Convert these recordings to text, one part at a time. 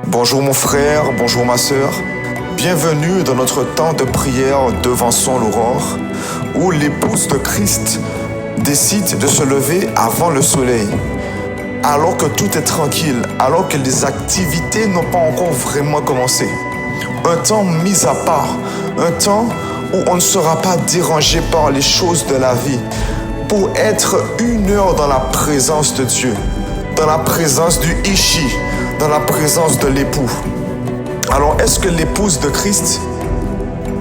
Bonjour mon frère, bonjour ma sœur. Bienvenue dans notre temps de prière devant son l'aurore, où l'épouse de Christ décide de se lever avant le soleil, alors que tout est tranquille, alors que les activités n'ont pas encore vraiment commencé. Un temps mis à part, un temps où on ne sera pas dérangé par les choses de la vie, pour être 1 heure dans la présence de Dieu, dans la présence du Ishi, dans la présence de l'époux. Alors, est-ce que l'épouse de Christ,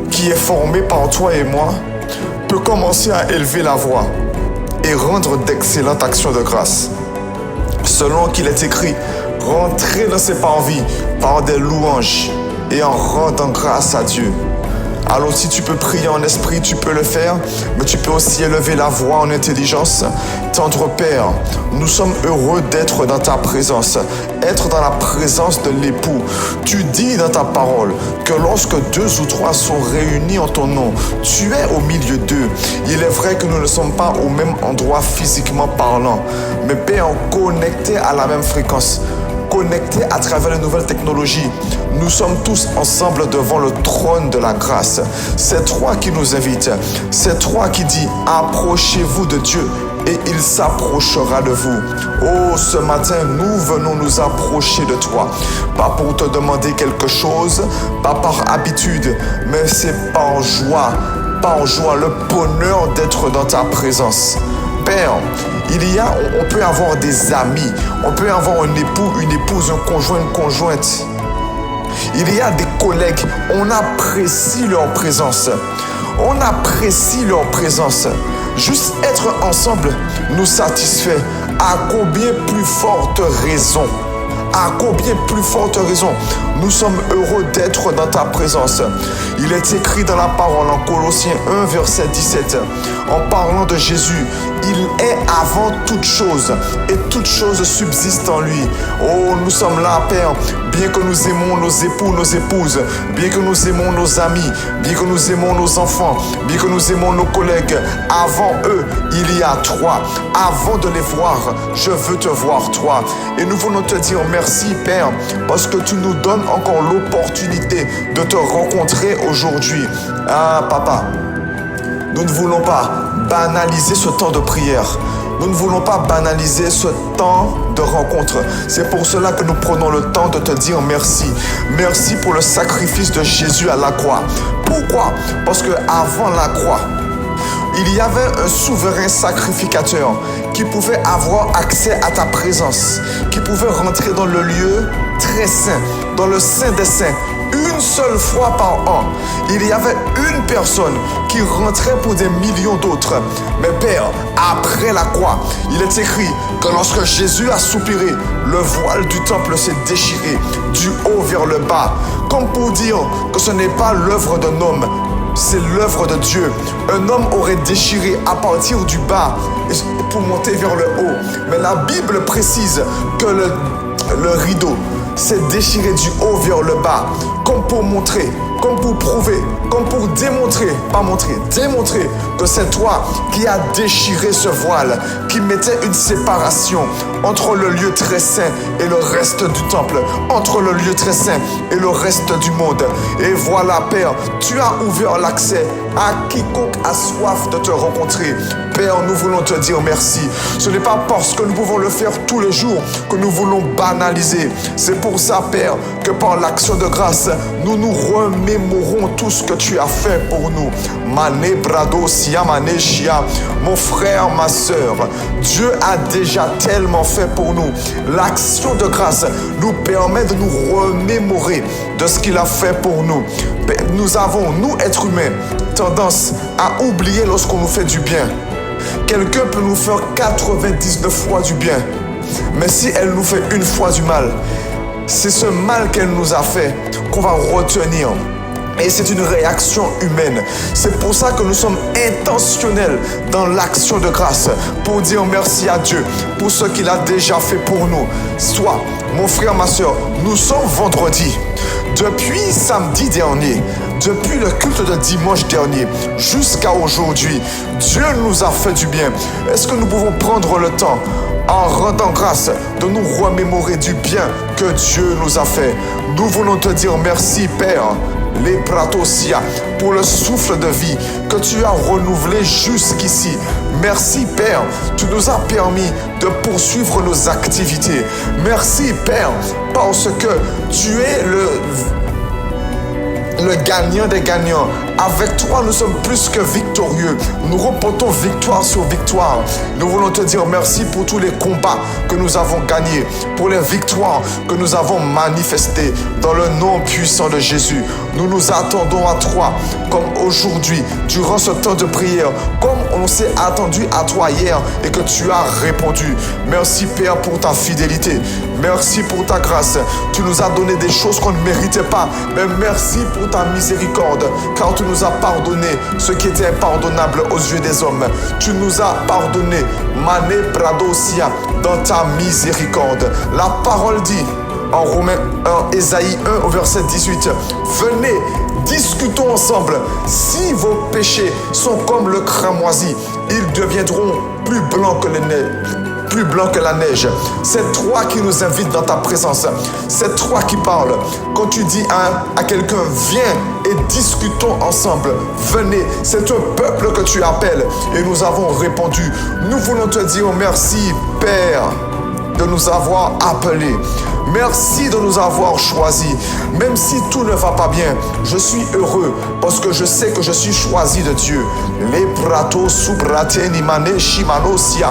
qui est formée par toi et moi, peut commencer à élever la voix et rendre d'excellentes actions de grâce? Selon qu'il est écrit, rentrez dans ses parvis par des louanges et en rendant grâce à Dieu. Alors si tu peux prier en esprit, tu peux le faire, mais tu peux aussi élever la voix en intelligence. Tendre Père, nous sommes heureux d'être dans ta présence, être dans la présence de l'époux. Tu dis dans ta parole que lorsque 2 ou 3 sont réunis en ton nom, tu es au milieu d'eux. Il est vrai que nous ne sommes pas au même endroit physiquement parlant, mais Père, connectés à la même fréquence, connectés à travers les nouvelles technologies. Nous sommes tous ensemble devant le trône de la grâce. C'est toi qui nous invites. C'est toi qui dis, approchez-vous de Dieu et il s'approchera de vous. Oh, ce matin, nous venons nous approcher de toi. Pas pour te demander quelque chose, pas par habitude, mais c'est par joie, le bonheur d'être dans ta présence. Père, on peut avoir des amis, on peut avoir un époux, une épouse, un conjoint, une conjointe. Il y a des collègues, on apprécie leur présence. On apprécie leur présence. Juste être ensemble nous satisfait. À combien plus forte raison? À combien plus forte raison nous sommes heureux d'être dans ta présence. Il est écrit dans la parole en Colossiens 1 verset 17, en parlant de Jésus, il est avant toute chose et toute chose subsiste en lui. Oh, nous sommes là, Père, bien que nous aimons nos époux, nos épouses, bien que nous aimons nos amis, bien que nous aimons nos enfants, bien que nous aimons nos collègues, avant eux, il y a toi. Avant de les voir, je veux te voir toi. Et nous voulons te dire merci, Père, parce que tu nous donnes encore l'opportunité de te rencontrer aujourd'hui. Ah, Papa, nous ne voulons pas banaliser ce temps de prière. Nous ne voulons pas banaliser ce temps de rencontre. C'est pour cela que nous prenons le temps de te dire merci. Merci pour le sacrifice de Jésus à la croix. Pourquoi? Parce que avant la croix, il y avait un souverain sacrificateur qui pouvait avoir accès à ta présence, qui pouvait rentrer dans le lieu très saint, dans le saint des saints, une seule fois par an. Il y avait une personne qui rentrait pour des millions d'autres. Mais Père, après la croix, il est écrit que lorsque Jésus a soupiré, le voile du temple s'est déchiré du haut vers le bas, comme pour dire que ce n'est pas l'œuvre d'un homme, c'est l'œuvre de Dieu. Un homme aurait déchiré à partir du bas pour monter vers le haut. Mais la Bible précise que le rideau s'est déchiré du haut vers le bas, comme pour montrer, comme pour prouver, comme pour démontrer que c'est toi qui as déchiré ce voile, qui mettait une séparation entre le lieu très saint et le reste du temple, entre le lieu très saint et le reste du monde. Et voilà, Père, tu as ouvert l'accès à quiconque a soif de te rencontrer. Père, nous voulons te dire merci. Ce n'est pas parce que nous pouvons le faire tous les jours que nous voulons banaliser. C'est pour ça, Père, que par l'action de grâce, nous nous remémorons tout ce que tu as fait pour nous. Mané brado sia mané shia. Mon frère, ma sœur, Dieu a déjà tellement fait pour nous. L'action de grâce nous permet de nous remémorer de ce qu'il a fait pour nous. Nous avons, nous êtres humains, tendance à oublier lorsqu'on nous fait du bien. Quelqu'un peut nous faire 99 fois du bien, mais si elle nous fait 1 fois du mal, c'est ce mal qu'elle nous a fait qu'on va retenir. Et c'est une réaction humaine. C'est pour ça que nous sommes intentionnels dans l'action de grâce, pour dire merci à Dieu pour ce qu'il a déjà fait pour nous. Soit, mon frère, ma soeur, nous sommes vendredi. Depuis samedi dernier, depuis le culte de dimanche dernier jusqu'à aujourd'hui, Dieu nous a fait du bien. Est-ce que nous pouvons prendre le temps en rendant grâce de nous remémorer du bien que Dieu nous a fait. Nous voulons te dire merci, Père, les pratosia, pour le souffle de vie que tu as renouvelé jusqu'ici. Merci, Père, tu nous as permis de poursuivre nos activités. Merci, Père, parce que tu es le gagnant des gagnants. Avec toi, nous sommes plus que victorieux. Nous reportons victoire sur victoire. Nous voulons te dire merci pour tous les combats que nous avons gagnés, pour les victoires que nous avons manifestées dans le nom puissant de Jésus. Nous nous attendons à toi comme aujourd'hui, durant ce temps de prière, comme on s'est attendu à toi hier et que tu as répondu. Merci, Père, pour ta fidélité. Merci pour ta grâce. Tu nous as donné des choses qu'on ne méritait pas, mais merci pour ta miséricorde, car tu nous as pardonné ce qui était impardonnable aux yeux des hommes. Tu nous as pardonné, Mané Pradosia, dans ta miséricorde. La parole dit en Ésaïe 1 au verset 18, venez, discutons ensemble. Si vos péchés sont comme le cramoisi, ils deviendront plus blancs que la neige. C'est toi qui nous invites dans ta présence. C'est toi qui parles. Quand tu dis à quelqu'un, viens et discutons ensemble. Venez, c'est un peuple que tu appelles. Et nous avons répondu. Nous voulons te dire merci, Père, de nous avoir appelés. Merci de nous avoir choisis. Même si tout ne va pas bien, je suis heureux parce que je sais que je suis choisi de Dieu. Les pratos subrateni mane shimanosia.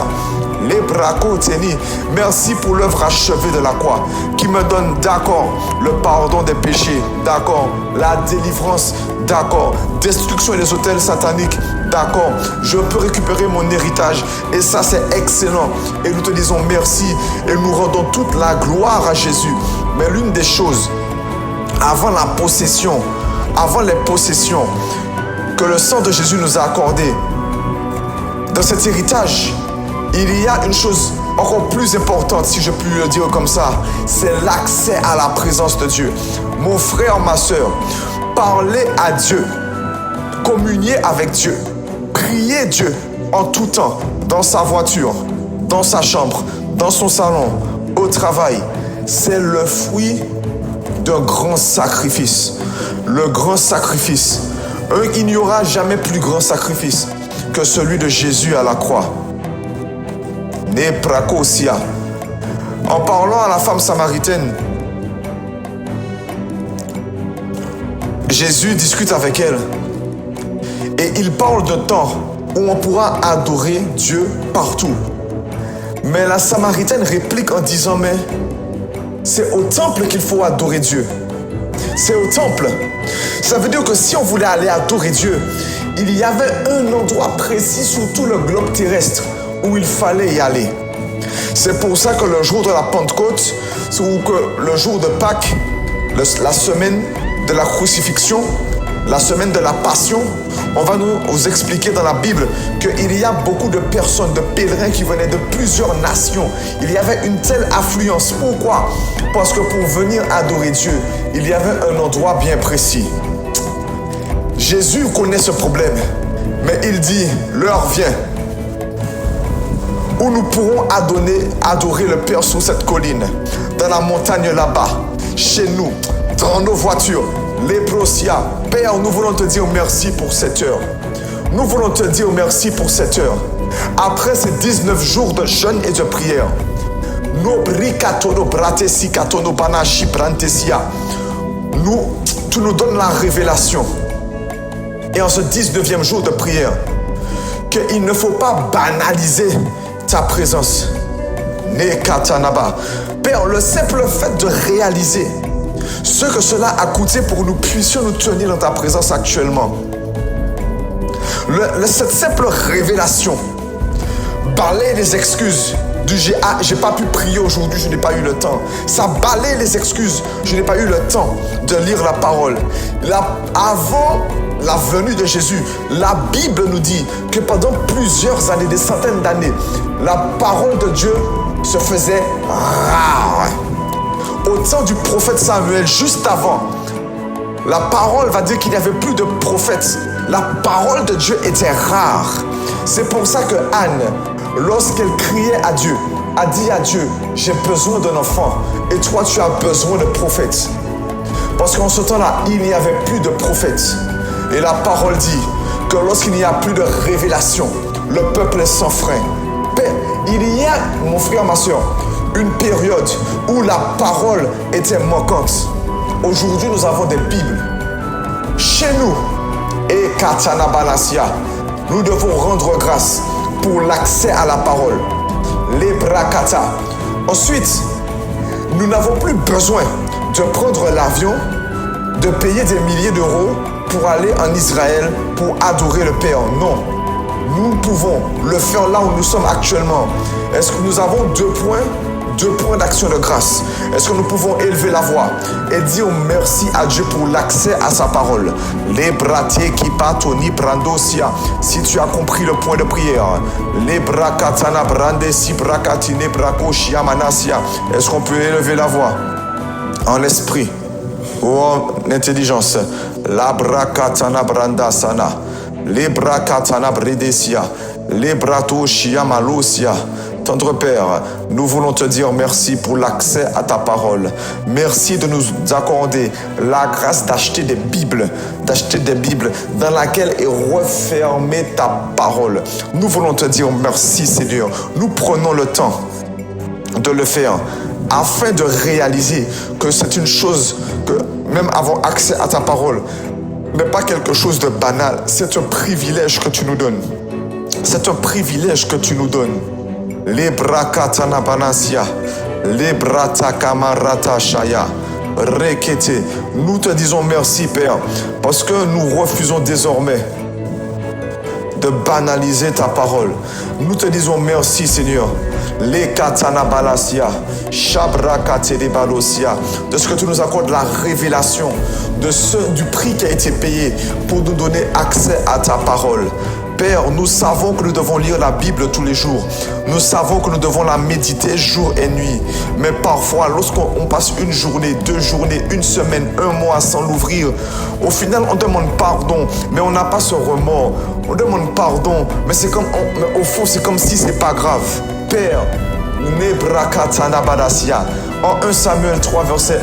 Les bracoteni. Merci pour l'œuvre achevée de la croix qui me donne, d'accord, le pardon des péchés, d'accord, la délivrance, d'accord, destruction des autels sataniques, d'accord, je peux récupérer mon héritage et ça c'est excellent et nous te disons merci et nous rendons toute la gloire à Jésus. Mais l'une des choses, avant la possession, avant les possessions que le sang de Jésus nous a accordées, dans cet héritage, il y a une chose encore plus importante, si je puis le dire comme ça, c'est l'accès à la présence de Dieu. Mon frère, ma soeur, parler à Dieu, communier avec Dieu, prier Dieu en tout temps, dans sa voiture, dans sa chambre, dans son salon, au travail, c'est le fruit d'un grand sacrifice. Le grand sacrifice. Il n'y aura jamais plus grand sacrifice que celui de Jésus à la croix. En parlant à la femme samaritaine, Jésus discute avec elle et il parle d'un temps où on pourra adorer Dieu partout. Mais la samaritaine réplique en disant, mais c'est au temple qu'il faut adorer Dieu. C'est au temple. Ça veut dire que si on voulait aller adorer Dieu, il y avait un endroit précis sur tout le globe terrestre où il fallait y aller. C'est pour ça que le jour de la Pentecôte, ou que le jour de Pâques, la semaine de la crucifixion, la semaine de la passion, on va nous expliquer dans la Bible qu'il y a beaucoup de personnes, de pèlerins qui venaient de plusieurs nations. Il y avait une telle affluence. Pourquoi? Parce que pour venir adorer Dieu, il y avait un endroit bien précis. Jésus connaît ce problème, mais il dit, l'heure vient où nous pourrons adorer le Père sur cette colline, dans la montagne là-bas, chez nous, dans nos voitures, les prosia. Père, nous voulons te dire merci pour cette heure. Nous voulons te dire merci pour cette heure. Après ces 19 jours de jeûne et de prière, tu nous donnes la révélation. Et en ce 19e jour de prière, qu'il ne faut pas banaliser ta présence. Père, le simple fait de réaliser ce que cela a coûté pour que nous puissions nous tenir dans ta présence actuellement. Cette simple révélation balaye les excuses du j'ai pas pu prier aujourd'hui, je n'ai pas eu le temps. Ça balaye les excuses, je n'ai pas eu le temps de lire la parole. Avant la venue de Jésus, la Bible nous dit que pendant plusieurs années, des centaines d'années, la parole de Dieu se faisait rare. Au temps du prophète Samuel, juste avant, la parole va dire qu'il n'y avait plus de prophètes. La parole de Dieu était rare. C'est pour ça que Anne, lorsqu'elle criait à Dieu, a dit à Dieu, j'ai besoin d'un enfant. Et toi, tu as besoin de prophètes. Parce qu'en ce temps-là, il n'y avait plus de prophètes. Et la parole dit que lorsqu'il n'y a plus de révélation, le peuple est sans frein. Il y a, mon frère, ma soeur, une période où la parole était manquante. Aujourd'hui, nous avons des Bibles. Chez nous, et Katana Balasia, nous devons rendre grâce pour l'accès à la parole. Les Brakata. Ensuite, nous n'avons plus besoin de prendre l'avion, de payer des milliers d'euros pour aller en Israël pour adorer le Père. Non. Nous pouvons le faire là où nous sommes actuellement. Est-ce que nous avons deux points d'action de grâce? Est-ce que nous pouvons élever la voix et dire merci à Dieu pour l'accès à sa parole? Les bratés qui patoni brandosia. Si tu as compris le point de prière, les brakatana brande si brakatine brakoshia manasia. Est-ce qu'on peut élever la voix en esprit ou en intelligence? La brakatana branda sana. Les brakatana bredesia. Les brato shia malosia. Tendre Père, nous voulons te dire merci pour l'accès à ta parole. Merci de nous accorder la grâce d'acheter des Bibles dans laquelle est refermée ta parole. Nous voulons te dire merci Seigneur. Nous prenons le temps de le faire afin de réaliser que c'est une chose que même avoir accès à ta parole n'est pas quelque chose de banal. C'est un privilège que tu nous donnes. C'est un privilège que tu nous donnes. Les brakatana banasia, les bratakamarata shaya, rekete. Nous te disons merci Père, parce que nous refusons désormais de banaliser ta parole. Nous te disons merci Seigneur. Les katana balasia, shabrakate de balosia, de ce que tu nous accordes la révélation du prix qui a été payé pour nous donner accès à ta parole. Père, nous savons que nous devons lire la Bible tous les jours. Nous savons que nous devons la méditer jour et nuit. Mais parfois, lorsqu'on passe une journée, 2 journées, 1 semaine, 1 mois sans l'ouvrir, au final, on demande pardon, mais on n'a pas ce remords. On demande pardon, mais mais au fond, c'est comme si c'est pas grave. Père, Nebrakatana Badasia. En 1 Samuel 3, verset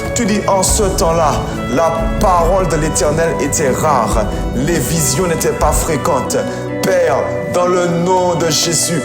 1, tu dis en ce temps-là, la parole de l'Éternel était rare, les visions n'étaient pas fréquentes. Père, dans le nom de Jésus,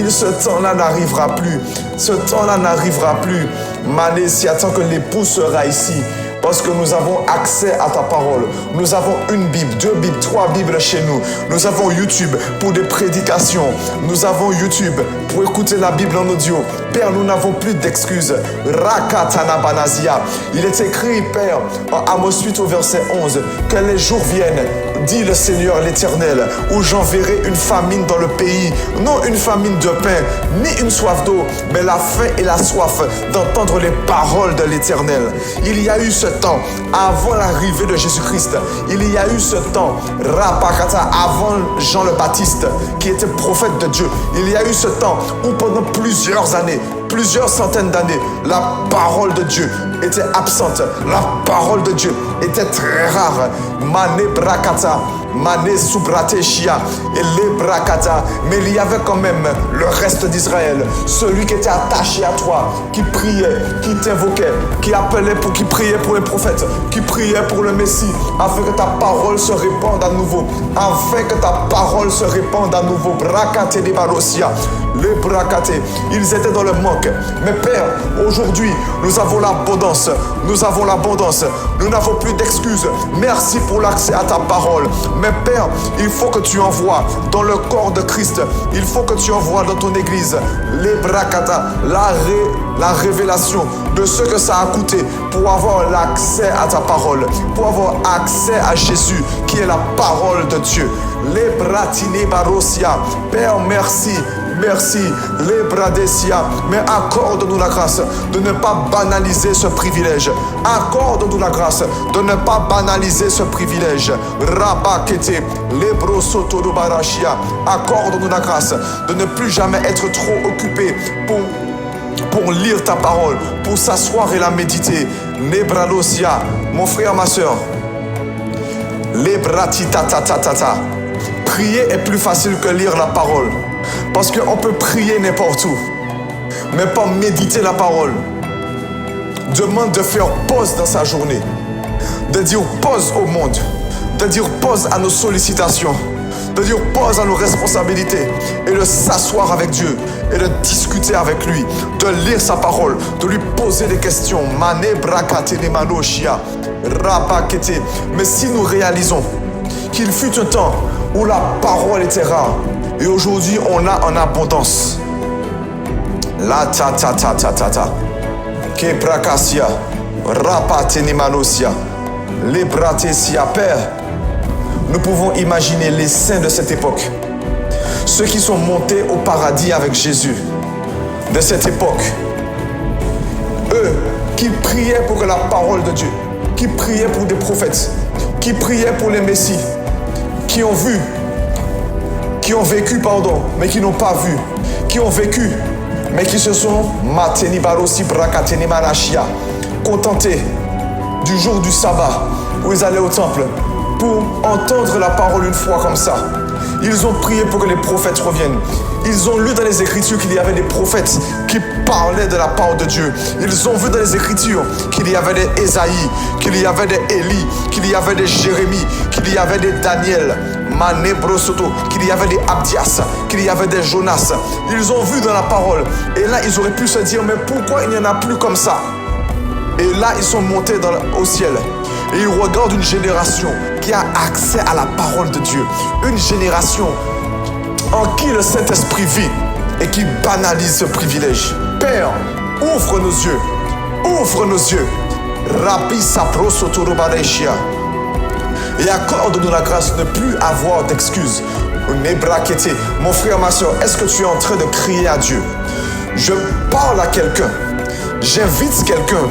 ce temps-là n'arrivera plus. Ce temps-là n'arrivera plus. Mané, si attend que l'époux sera ici. Parce que nous avons accès à ta parole. Nous avons 1 Bible, 2 Bibles, 3 Bibles chez nous. Nous avons YouTube pour des prédications. Nous avons YouTube pour écouter la Bible en audio. Père, nous n'avons plus d'excuses. Rakatana Banazia. Il est écrit, Père, en Amos 8 au verset 11, que les jours viennent, dit le Seigneur l'Éternel, où j'enverrai une famine dans le pays. Non une famine de pain, ni une soif d'eau, mais la faim et la soif d'entendre les paroles de l'Éternel. Il y a eu ce temps avant l'arrivée de Jésus-Christ. Il y a eu ce temps, Rapakata, avant Jean le Baptiste, qui était prophète de Dieu. Il y a eu ce temps où pendant plusieurs années, plusieurs centaines d'années, la parole de Dieu était absente. La parole de Dieu était très rare. Mané Brakata, Mané Subrateshia et les Brakata. Mais il y avait quand même le reste d'Israël, celui qui était attaché à toi, qui priait, qui t'invoquait, qui appelait qui priait pour les prophètes, qui priait pour le Messie, afin que ta parole se répande à nouveau. Afin que ta parole se répande à nouveau. Brakate de Barosia, les Brakate, ils étaient dans le manque. Mais Père, aujourd'hui, nous avons l'abondance. Nous avons l'abondance. Nous n'avons plus d'excuses. Merci pour l'accès à ta parole. Mais Père, il faut que tu envoies dans le corps de Christ. Il faut que tu envoies dans ton église les brakata, la révélation de ce que ça a coûté pour avoir l'accès à ta parole, pour avoir accès à Jésus qui est la parole de Dieu. Les bratine barosia. Père, merci. Merci, les Bradesia, mais accorde-nous la grâce de ne pas banaliser ce privilège. Accorde-nous la grâce de ne pas banaliser ce privilège. Rabakete, les Brosotorubarashia. Accorde-nous la grâce de ne plus jamais être trop occupé pour lire ta parole, pour s'asseoir et la méditer. Nebradosia, mon frère, ma soeur. Les Bratitatatata. Prier est plus facile que lire la parole. Parce qu'on peut prier n'importe où. mais par méditer la parole. Demande de faire pause dans sa journée, de dire pause au monde, de dire pause à nos sollicitations, de dire pause à nos responsabilités et de s'asseoir avec Dieu et de discuter avec lui, de lire sa parole, de lui poser des questions. Mais si nous réalisons qu'il fut un temps où la parole était rare et aujourd'hui on a en abondance, la ta ta ta ta ta ta kebrakasia rapatenimanosia lebratesia Père, nous pouvons imaginer les saints de cette époque, ceux qui sont montés au paradis avec Jésus de cette époque, eux qui priaient pour la parole de Dieu, qui priaient pour des prophètes, qui priaient pour les messies, qui ont vu, qui ont vécu, mais qui n'ont pas vu, qui ont vécu, mais qui se sont contentés du jour du sabbat où ils allaient au temple pour entendre la parole une fois comme ça. Ils ont prié pour que les prophètes reviennent. Ils ont lu dans les Écritures qu'il y avait des prophètes qui parlaient de la parole de Dieu. Ils ont vu dans les Écritures qu'il y avait des Ésaïe, qu'il y avait des Élie, qu'il y avait des Jérémie, qu'il y avait des Daniel, Manebrosoto, qu'il y avait des Abdias, qu'il y avait des Jonas. Ils ont vu dans la parole. Et là, ils auraient pu se dire, mais pourquoi il n'y en a plus comme ça? Et là, ils sont montés au ciel. Et ils regardent une génération qui a accès à la parole de Dieu. Une génération en qui le Saint-Esprit vit et qui banalise ce privilège. Père, ouvre nos yeux. Ouvre nos yeux. Rapi saprosotorobareshia. Et accorde-nous la grâce de ne plus avoir d'excuses. Mon frère, ma soeur, est-ce que tu es en train de crier à Dieu? Je parle à quelqu'un. J'invite quelqu'un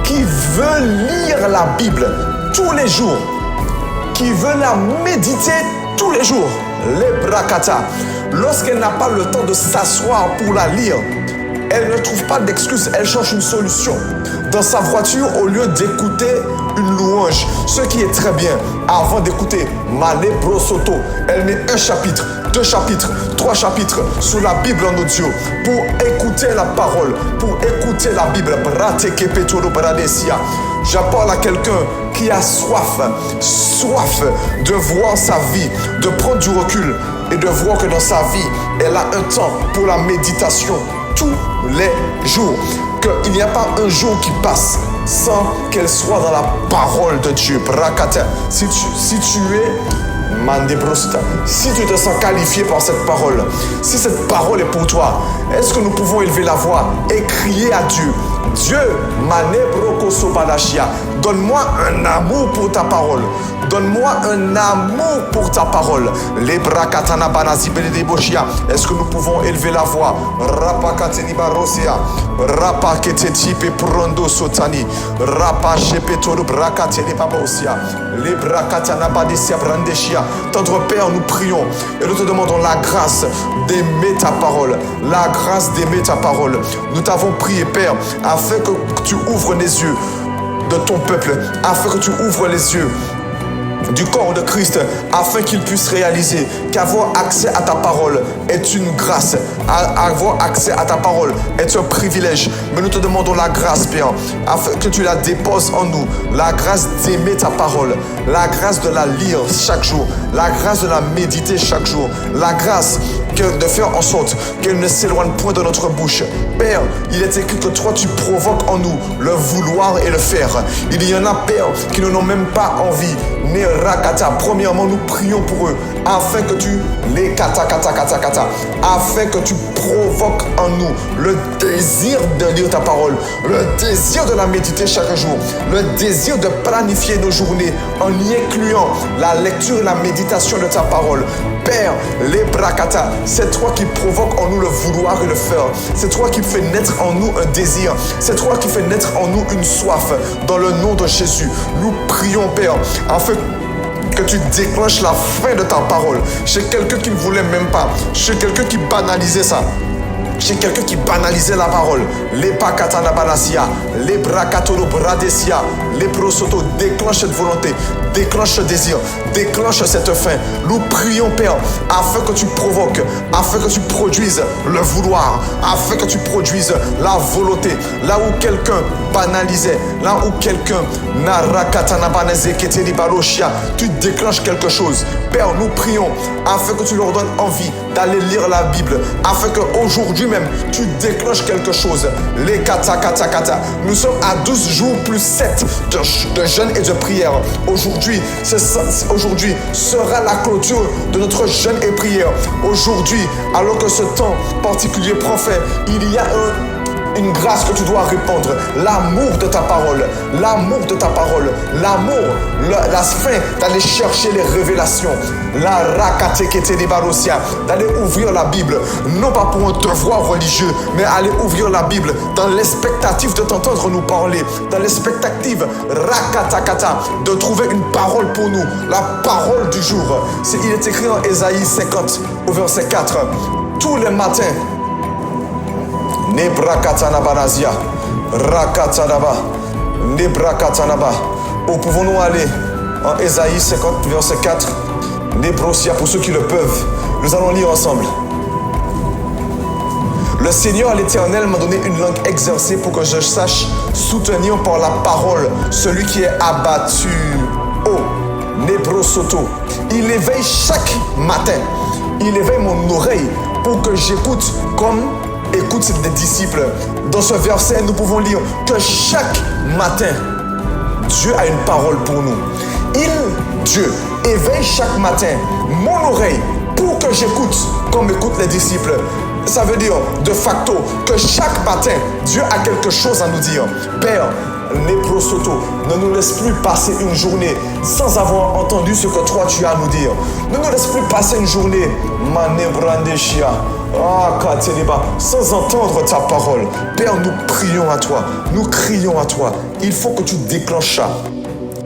qui veut lire la Bible tous les jours, qui veut la méditer tous les jours. Les brakata. Lorsqu'elle n'a pas le temps de s'asseoir pour la lire, elle ne trouve pas d'excuse, elle cherche une solution. Dans sa voiture, au lieu d'écouter une louange, ce qui est très bien, avant d'écouter Malé Brosoto, elle met un chapitre, 2 chapitres, 3 chapitres sur la Bible en audio pour écouter la parole, pour écouter la Bible. Je parle à quelqu'un qui a soif de voir sa vie, de prendre du recul et de voir que dans sa vie, elle a un temps pour la méditation tous les jours. Qu'il n'y a pas un jour qui passe sans qu'elle soit dans la parole de Dieu. Brakata. Si tu es Mandebrosta, si tu te sens qualifié par cette parole, si cette parole est pour toi, est-ce que nous pouvons élever la voix et crier à Dieu? Dieu, donne-moi un amour pour ta parole. Donne-moi un amour pour ta parole. Est-ce que nous pouvons élever la voix? Tendre Père, nous prions et nous te demandons la grâce d'aimer ta parole. La grâce d'aimer ta parole. Nous t'avons prié, Père, afin que tu ouvres les yeux de ton peuple, afin que tu ouvres les yeux du corps de Christ, afin qu'il puisse réaliser qu'avoir accès à ta parole est une grâce, avoir accès à ta parole est un privilège. Mais nous te demandons la grâce, Père, afin que tu la déposes en nous, la grâce d'aimer ta parole, la grâce de la lire chaque jour, la grâce de la méditer chaque jour, la grâce de faire en sorte qu'elle ne s'éloigne point de notre bouche. Père, il est écrit que toi tu provoques en nous le vouloir et le faire. Il y en a, Père, qui n'en ont même pas envie. Premièrement, nous prions pour eux afin que tu les afin que tu provoques en nous le désir de lire ta parole, le désir de la méditer chaque jour, le désir de planifier nos journées en y incluant la lecture et la méditation de ta parole. Père, les brakata, c'est toi qui provoque en nous le vouloir et le faire. C'est toi qui fais naître en nous un désir. C'est toi qui fais naître en nous une soif. Dans le nom de Jésus, nous prions, Père, afin que tu déclenches la fin de ta parole chez quelqu'un qui ne voulait même pas, chez quelqu'un qui banalisait ça, chez quelqu'un qui banalisait la parole. Les pakatana banasia, les brakatoro bradesia, Les prosoto, déclenche cette volonté, déclenche ce désir, déclenche cette faim. Nous prions, Père, afin que tu provoques, afin que tu produises le vouloir, afin que tu produises la volonté. Là où quelqu'un banalisait, là où quelqu'un tu déclenches quelque chose. Père, nous prions afin que tu leur donnes envie d'aller lire la Bible, afin qu'aujourd'hui même, tu déclenches quelque chose. Les kata kata kata. Nous sommes à 12 jours plus 7 de jeûne et de prière. Aujourd'hui sera la clôture de notre jeûne et prière. Aujourd'hui, alors que ce temps particulier prend fin, il y a une grâce que tu dois répandre, l'amour de ta parole, l'amour de ta parole, l'amour, la faim d'aller chercher les révélations, d'aller ouvrir la Bible, non pas pour un devoir religieux, mais aller ouvrir la Bible dans l'expectative de t'entendre nous parler, dans l'expectative de trouver une parole pour nous, la parole du jour. Il est écrit en Ésaïe 50 au verset 4, tous les matins, Nebrakatanabanazia, Rakatanaba, Nebrakatanaba. Où pouvons-nous aller? En Ésaïe 50, verset 4. Nebrosia, pour ceux qui le peuvent. Nous allons lire ensemble. Le Seigneur, l'Éternel, m'a donné une langue exercée pour que je sache soutenir par la parole celui qui est abattu. Oh, Nebrosoto. Il éveille chaque matin. Il éveille mon oreille pour que j'écoute comme écoute des disciples. Dans ce verset, nous pouvons lire que chaque matin, Dieu a une parole pour nous. Dieu, éveille chaque matin mon oreille pour que j'écoute comme écoutent les disciples. Ça veut dire, de facto, que chaque matin, Dieu a quelque chose à nous dire. Père, Neprosoto, ne nous laisse plus passer une journée sans avoir entendu ce que toi tu as à nous dire. Ne nous laisse plus passer une journée, Manebrandeshia, sans entendre ta parole. Père, nous prions à toi, nous crions à toi. Il faut que tu déclenches ça.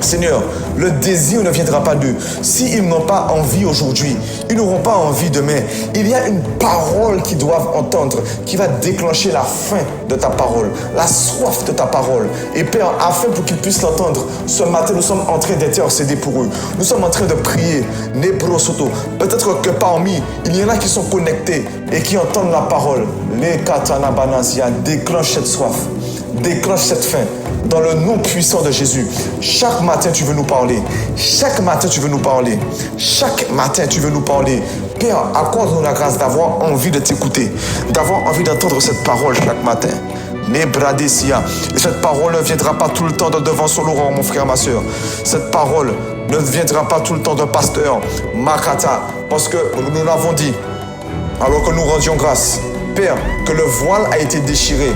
Seigneur, le désir ne viendra pas d'eux. S'ils n'ont pas envie aujourd'hui, ils n'auront pas envie demain. Il y a une parole qu'ils doivent entendre qui va déclencher la faim de ta parole, la soif de ta parole. Et Père, afin pour qu'ils puissent l'entendre, ce matin, nous sommes en train d'intercéder pour eux. Nous sommes en train de prier. Nebrosoto. Peut-être que parmi, il y en a qui sont connectés et qui entendent la parole. Les katanabanazia, déclenche cette soif, déclenche cette faim. Dans le nom puissant de Jésus, chaque matin tu veux nous parler. Chaque matin tu veux nous parler. Chaque matin tu veux nous parler. Père, accorde-nous la grâce d'avoir envie de t'écouter, d'avoir envie d'entendre cette parole chaque matin. Nebradesia. Et cette parole ne viendra pas tout le temps de devant son Laurent, mon frère, ma soeur. Cette parole ne viendra pas tout le temps d'un pasteur, Makata, parce que nous l'avons dit, alors que nous rendions grâce. Père, que le voile a été déchiré.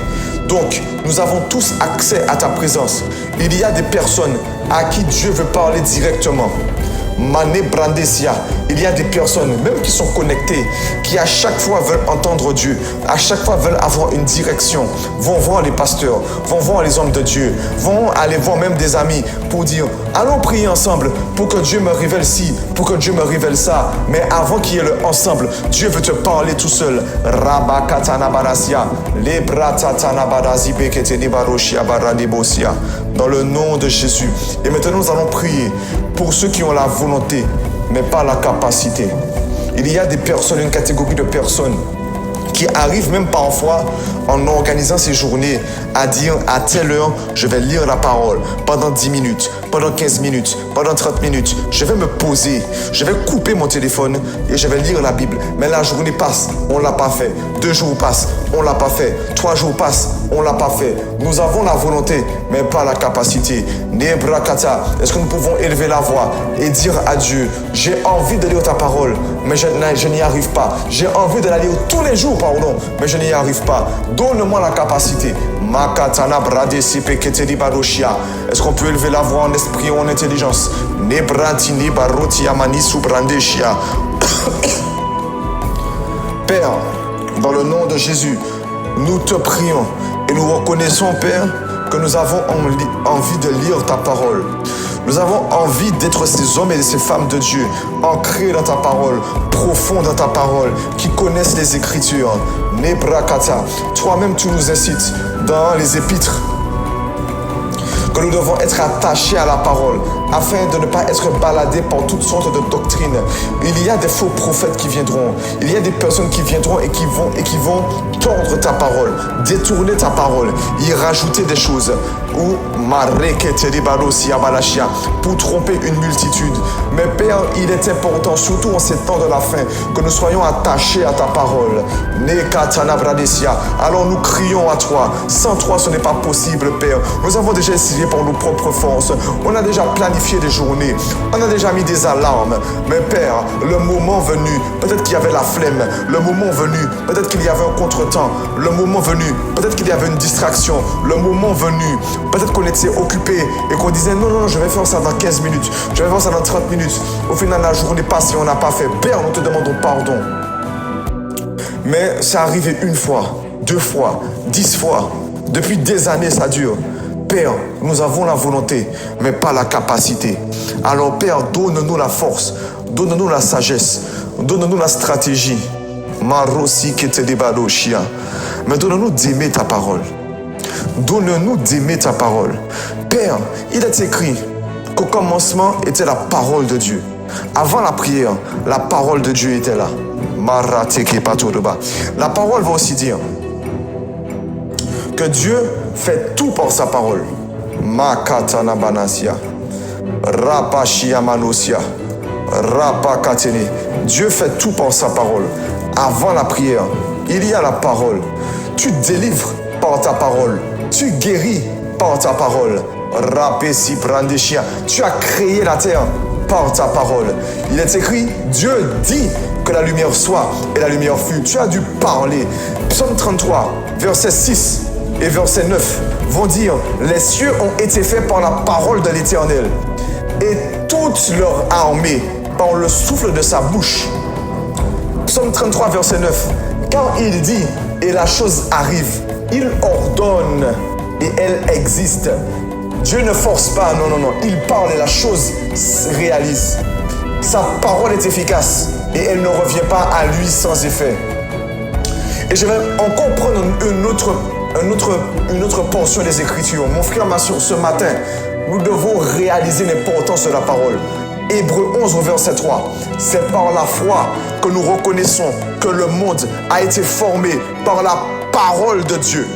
Donc, nous avons tous accès à ta présence. Il y a des personnes à qui Dieu veut parler directement. Mané Brandesia, il y a des personnes, même qui sont connectées, qui à chaque fois veulent entendre Dieu, à chaque fois veulent avoir une direction, vont voir les pasteurs, vont voir les hommes de Dieu, vont aller voir même des amis pour dire, allons prier ensemble pour que Dieu me révèle ci, pour que Dieu me révèle ça. Mais avant qu'il y ait le ensemble, Dieu veut te parler tout seul. Dans le nom de Jésus. Et maintenant nous allons prier pour ceux qui ont la volonté, mais pas la capacité. Il y a des personnes, une catégorie de personnes qui arrivent même parfois en organisant ces journées à dire à telle heure, je vais lire la parole pendant 10 minutes, pendant 15 minutes, pendant 30 minutes. Je vais me poser, je vais couper mon téléphone et je vais lire la Bible. Mais la journée passe, on ne l'a pas fait. 2 jours passent, on ne l'a pas fait. 3 jours passent, on ne l'a pas fait. Nous avons la volonté, mais pas la capacité. Nebrakata, est-ce que nous pouvons élever la voix et dire à Dieu, j'ai envie de lire ta parole, mais je n'y arrive pas. J'ai envie de la lire tous les jours, pardon, mais je n'y arrive pas. Donne-moi la capacité. Makatana brade sipeketeli baroshia. Est-ce qu'on peut élever la voix en esprit ou en intelligence? Nebratini baroti amani subrandeshia. Père, dans le nom de Jésus, nous te prions et nous reconnaissons, Père, que nous avons envie de lire ta parole. Nous avons envie d'être ces hommes et ces femmes de Dieu, ancrés dans ta parole, profonds dans ta parole, qui connaissent les Écritures. Nebrakata, toi-même tu nous incites dans les épîtres que nous devons être attachés à la parole afin de ne pas être baladés par toutes sortes de doctrines. Il y a des faux prophètes qui viendront. Il y a des personnes qui viendront et qui vont tordre ta parole, détourner ta parole, y rajouter des choses ou pour tromper une multitude. Mais Père, il est important, surtout en ces temps de la fin, que nous soyons attachés à ta parole. Alors nous crions à toi. Sans toi, ce n'est pas possible, Père. Nous avons déjà essayé par nos propres forces. On a déjà planifié des journées. On a déjà mis des alarmes. Mais Père, le moment venu, peut-être qu'il y avait la flemme. Le moment venu, peut-être qu'il y avait un contretemps. Le moment venu, peut-être qu'il y avait une distraction. Le moment venu, peut-être qu'on était occupé et qu'on disait non, je vais faire ça dans 15 minutes. Je vais faire ça dans 30 minutes. Au final, la journée passe et on n'a pas fait. Père, nous te demandons pardon. Mais c'est arrivé une fois, 2 fois, 10 fois. Depuis des années, ça dure. Père, nous avons la volonté, mais pas la capacité. Alors Père, donne-nous la force, donne-nous la sagesse, donne-nous la stratégie. Mais donne-nous d'aimer ta parole. Donne-nous d'aimer ta parole. Père, il est écrit qu'au commencement était la parole de Dieu. Avant la prière, la parole de Dieu était là. La parole va aussi dire que Dieu fait tout par sa parole. Makatana banasia. Rapashia manosia. Rapakatene. Dieu fait tout par sa parole. Avant la prière, il y a la parole. Tu délivres par ta parole. Tu guéris par ta parole. Rapesi brandeshia. Tu as créé la terre par ta parole. Il est écrit, Dieu dit que la lumière soit et la lumière fut. Tu as dû parler. Psaume 33, verset 6 et verset 9 vont dire, les cieux ont été faits par la parole de l'Éternel et toute leur armée par le souffle de sa bouche. Psaume 33, verset 9. Car il dit, et la chose arrive, il ordonne et elle existe. Dieu ne force pas, non. Il parle et la chose se réalise. Sa parole est efficace et elle ne revient pas à lui sans effet. Et je vais encore prendre une autre portion des Écritures. Mon frère, ma soeur, ce matin, nous devons réaliser l'importance de la parole. Hébreux 11 au verset 3. C'est par la foi que nous reconnaissons que le monde a été formé par la parole de Dieu.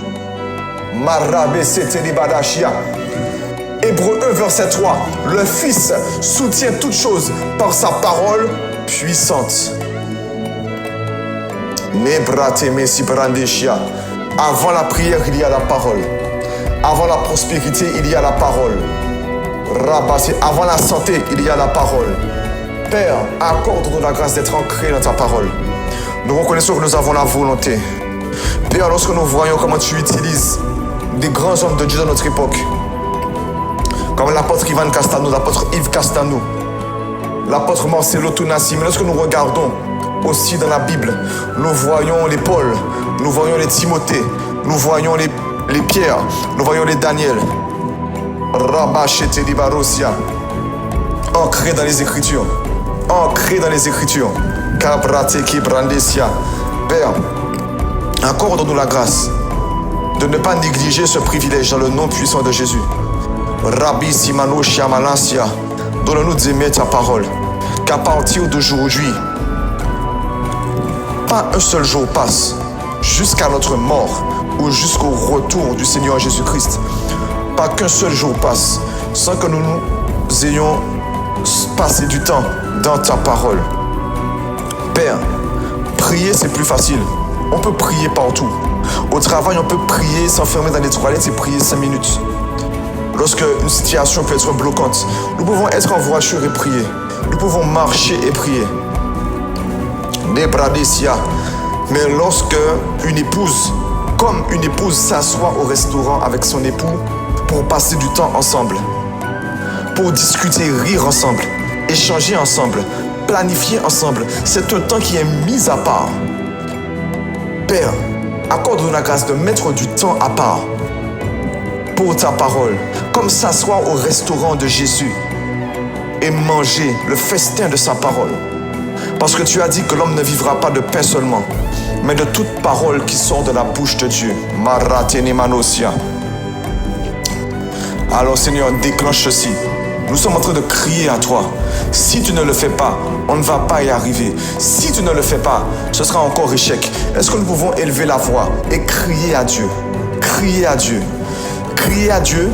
Hébreux 1 verset 3. Le Fils soutient toutes choses par sa parole puissante. Avant la prière, il y a la parole. Avant la prospérité, il y a la parole. Avant la santé, il y a la parole. Père, accorde-nous la grâce d'être ancrés dans ta parole. Nous reconnaissons que nous avons la volonté. Père, lorsque nous voyons comment tu utilises des grands hommes de Dieu de notre époque, comme l'apôtre Ivan Castano, l'apôtre Yves Castano, l'apôtre Marcelo Tunasi, mais lorsque nous regardons aussi dans la Bible, nous voyons les Paul, nous voyons les Timothée, nous voyons les Pierre, nous voyons les Daniel, ancrés dans les Écritures, Père, accorde-nous la grâce de ne pas négliger ce privilège dans le nom puissant de Jésus. Rabbi Simano Shiamalancia, donne-nous d'aimer ta parole, qu'à partir d'aujourd'hui, pas un seul jour passe jusqu'à notre mort ou jusqu'au retour du Seigneur Jésus-Christ. Pas qu'un seul jour passe sans que nous ayons passé du temps dans ta parole. Père, prier c'est plus facile. On peut prier partout. Au travail, on peut prier, s'enfermer dans les toilettes et prier 5 minutes. Lorsque une situation peut être bloquante, nous pouvons être en voiture et prier. Nous pouvons marcher et prier. Mais lorsque une épouse, comme une épouse s'assoit au restaurant avec son époux pour passer du temps ensemble, pour discuter, rire ensemble, échanger ensemble, planifier ensemble, c'est un temps qui est mis à part. Père, accorde-nous la grâce de mettre du temps à part pour ta parole, comme s'asseoir au restaurant de Jésus et manger le festin de sa parole. Parce que tu as dit que l'homme ne vivra pas de pain seulement, mais de toute parole qui sort de la bouche de Dieu. Maratene manosia. Alors Seigneur, déclenche ceci. Nous sommes en train de crier à toi. Si tu ne le fais pas, on ne va pas y arriver. Si tu ne le fais pas, ce sera encore échec. Est-ce que nous pouvons élever la voix et crier à Dieu? Crier à Dieu. Crier à Dieu.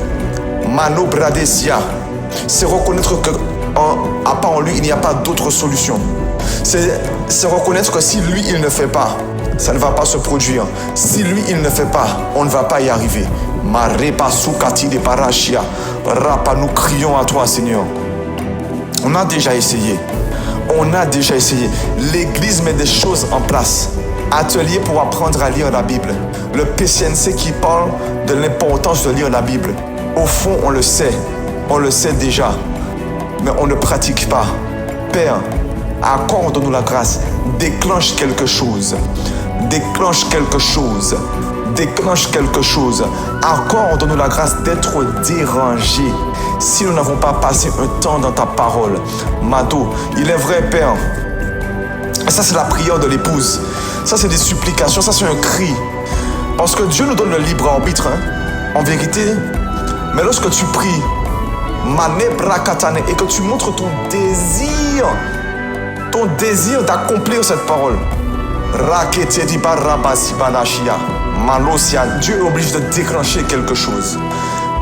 Mano Bradesia. C'est reconnaître que à part en lui, il n'y a pas d'autre solution. C'est reconnaître que si lui, il ne fait pas, ça ne va pas se produire. Si lui, il ne fait pas, on ne va pas y arriver. Rapa, nous crions à toi, Seigneur. On a déjà essayé. On a déjà essayé. L'Église met des choses en place. Atelier pour apprendre à lire la Bible. Le PCNC qui parle de l'importance de lire la Bible. Au fond, on le sait déjà. Mais on ne pratique pas. Père, accorde-nous la grâce. Déclenche quelque chose. Déclenche quelque chose. Déclenche quelque chose. Accorde-nous la grâce d'être dérangés si nous n'avons pas passé un temps dans ta parole. Mado, il est vrai, Père. Ça, c'est la prière de l'épouse. Ça, c'est des supplications. Ça, c'est un cri. Parce que Dieu nous donne le libre arbitre, en vérité. Mais lorsque tu pries, et que tu montres ton désir d'accomplir cette parole, Dieu est obligé de déclencher quelque chose.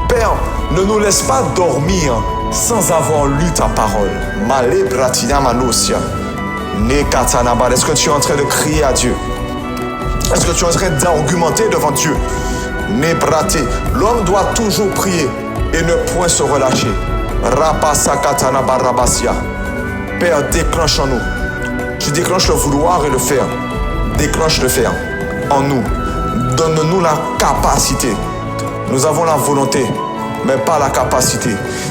Père, ne nous laisse pas dormir sans avoir lu ta parole. Est-ce que tu es en train de crier à Dieu? Est-ce que tu es en train d'argumenter devant Dieu? L'homme doit toujours prier et ne point se relâcher. Père, déclenche en nous. Tu déclenches le vouloir et le faire. Déclenche le faire en nous. Donne-nous la capacité. Nous avons la volonté, mais pas la capacité.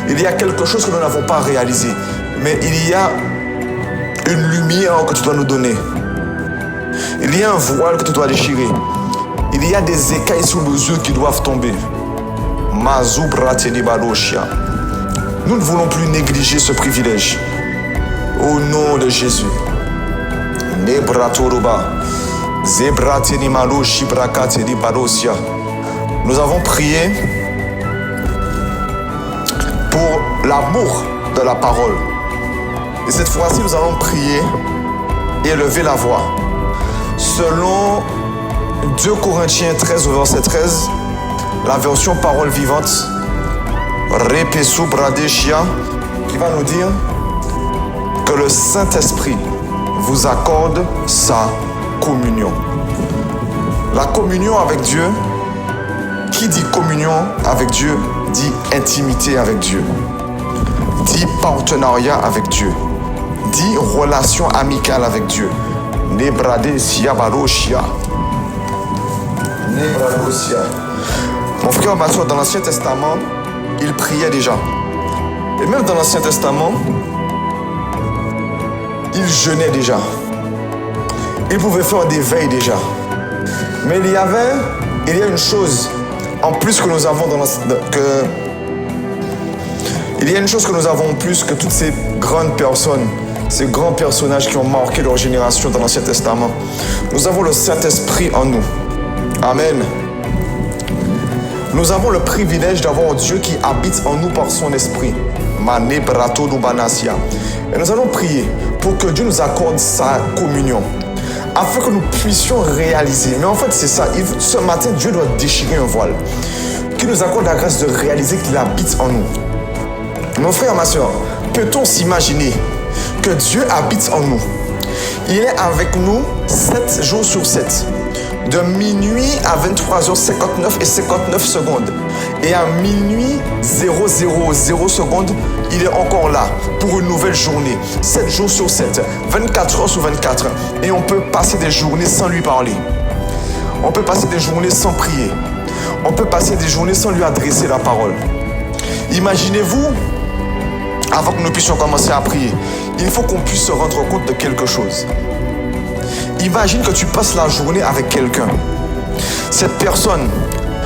Il y a quelque chose que nous n'avons pas réalisé, mais il y a une lumière que tu dois nous donner. Il y a un voile que tu dois déchirer. Il y a des écailles sous nos yeux qui doivent tomber. Nous ne voulons plus négliger ce privilège. Au nom de Jésus. Nous avons prié pour l'amour de la parole. Et cette fois-ci, nous allons prier et élever la voix. Selon 2 Corinthiens 13 au verset 13, la version parole vivante, Repesu Bradeshia, qui va nous dire que le Saint-Esprit vous accorde sa communion. La communion avec Dieu, qui dit communion avec Dieu, dit intimité avec Dieu, dit partenariat avec Dieu, dit relation amicale avec Dieu. Nebradesia Baroshia. Nebradosia. Mon frère, ma soeur, dans l'Ancien Testament, il priait déjà. Et même dans l'Ancien Testament, il jeûnait déjà. Il pouvait faire des veilles déjà. Mais il y a une chose en plus que nous avons il y a une chose que nous avons en plus que toutes ces grandes personnes, ces grands personnages qui ont marqué leur génération dans l'Ancien Testament. Nous avons le Saint-Esprit en nous. Amen. Nous avons le privilège d'avoir Dieu qui habite en nous par son esprit. Et nous allons prier pour que Dieu nous accorde sa communion, afin que nous puissions réaliser. Mais en fait, c'est ça. Ce matin, Dieu doit déchirer un voile qui nous accorde la grâce de réaliser qu'il habite en nous. Mon frère, ma soeur, peut-on s'imaginer que Dieu habite en nous? Il est avec nous 7 jours sur 7. De minuit à 23h59 et 59 secondes. Et à minuit 000 secondes, il est encore là pour une nouvelle journée. 7 jours sur 7, 24 heures sur 24. Et on peut passer des journées sans lui parler. On peut passer des journées sans prier. On peut passer des journées sans lui adresser la parole. Imaginez-vous, avant que nous puissions commencer à prier, il faut qu'on puisse se rendre compte de quelque chose. Imagine que tu passes la journée avec quelqu'un. Cette personne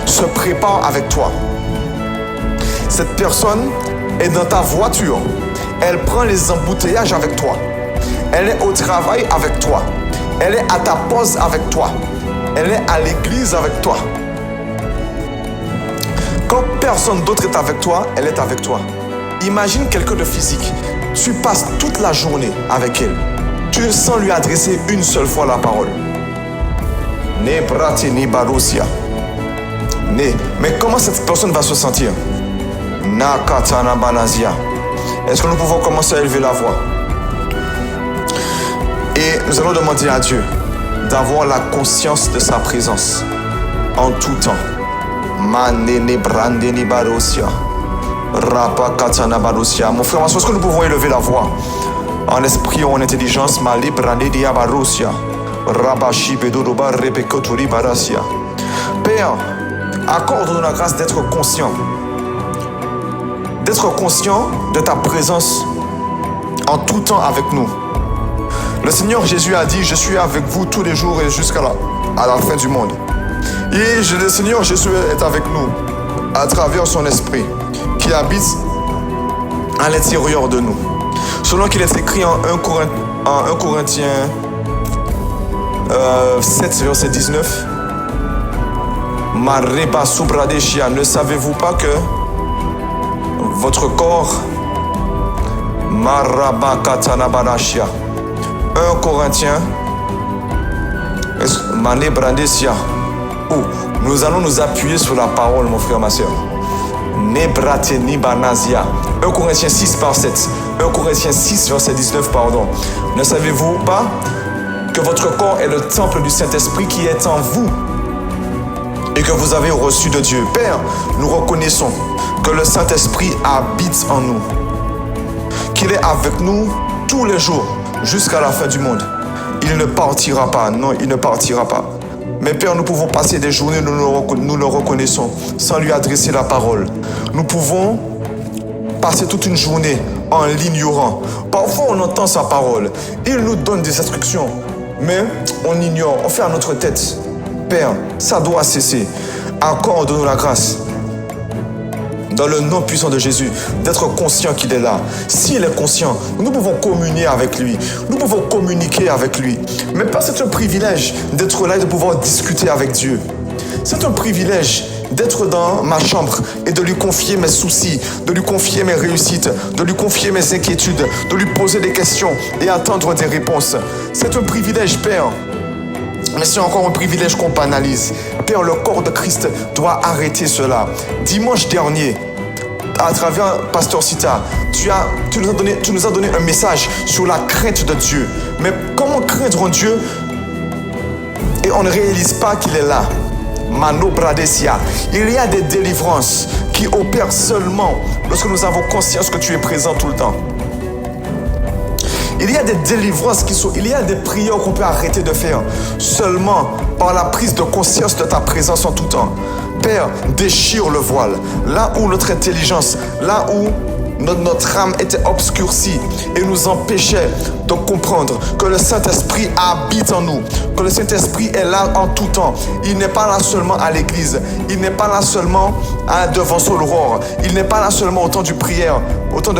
se prépare avec toi. Cette personne est dans ta voiture. Elle prend les embouteillages avec toi. Elle est au travail avec toi. Elle est à ta pause avec toi. Elle est à l'église avec toi. Quand personne d'autre est avec toi, elle est avec toi. Imagine quelqu'un de physique. Tu passes toute la journée avec elle. Tu sans lui adresser une seule fois la parole. Ne brate ni barosia. Mais comment cette personne va se sentir? Nakatana banazia. Est-ce que nous pouvons commencer à élever la voix? Et nous allons demander à Dieu d'avoir la conscience de sa présence en tout temps. Manene brandeni barosia. Rapa katana barosia. Mon frère, est-ce que nous pouvons élever la voix en esprit ou en intelligence? Mali brandeni dia barosia. Rabashi bedodoba repekoturi barasia. Père, accorde-nous la grâce d'être conscient de ta présence en tout temps avec nous. Le Seigneur Jésus a dit, je suis avec vous tous les jours et jusqu'à la fin du monde. Et le Seigneur Jésus est avec nous à travers son esprit qui habite à l'intérieur de nous. Selon qu'il est écrit en 1 Corinthiens 7, verset 19. Mareba subradeshia, ne savez-vous pas que votre corps, Maraba katanabarashia, 1 Corinthiens, Mané brandesia, où nous allons nous appuyer sur la parole, mon frère, ma soeur. Nebrate nibanazia, 1 Corinthiens 6 par 7, 1 Corinthiens 6 verset 19, pardon. Ne savez-vous pas que votre corps est le temple du Saint-Esprit qui est en vous et que vous avez reçu de Dieu? Père, nous reconnaissons que le Saint-Esprit habite en nous, qu'il est avec nous tous les jours jusqu'à la fin du monde. Il ne partira pas, non, il ne partira pas. Mais Père, nous pouvons passer des journées, nous le reconnaissons, sans lui adresser la parole. Nous pouvons passer toute une journée en l'ignorant. Parfois, on entend sa parole. Il nous donne des instructions, mais on ignore, on fait à notre tête. Père, ça doit cesser. Accorde-nous la grâce, dans le nom puissant de Jésus, d'être conscient qu'il est là. S'il est conscient, nous pouvons communier avec lui. Nous pouvons communiquer avec lui. Mais pas c'est un privilège d'être là et de pouvoir discuter avec Dieu. C'est un privilège d'être dans ma chambre et de lui confier mes soucis, de lui confier mes réussites, de lui confier mes inquiétudes, de lui poser des questions et attendre des réponses. C'est un privilège, Père. Mais c'est encore un privilège qu'on banalise. Père, le corps de Christ doit arrêter cela. Dimanche dernier, à travers Pasteur Sita, tu nous as donné un message sur la crainte de Dieu. Mais comment craindre un Dieu et on ne réalise pas qu'il est là? Mano Bradesia. Il y a des délivrances qui opèrent seulement lorsque nous avons conscience que tu es présent tout le temps. Il y a des délivrances il y a des prières qu'on peut arrêter de faire seulement par la prise de conscience de ta présence en tout temps. Père, déchire le voile. Là où notre intelligence, là où notre âme était obscurcie et nous empêchait de comprendre que le Saint-Esprit habite en nous, que le Saint-Esprit est là en tout temps. Il n'est pas là seulement à l'église, il n'est pas là seulement devant son aurore, il n'est pas là seulement au temps de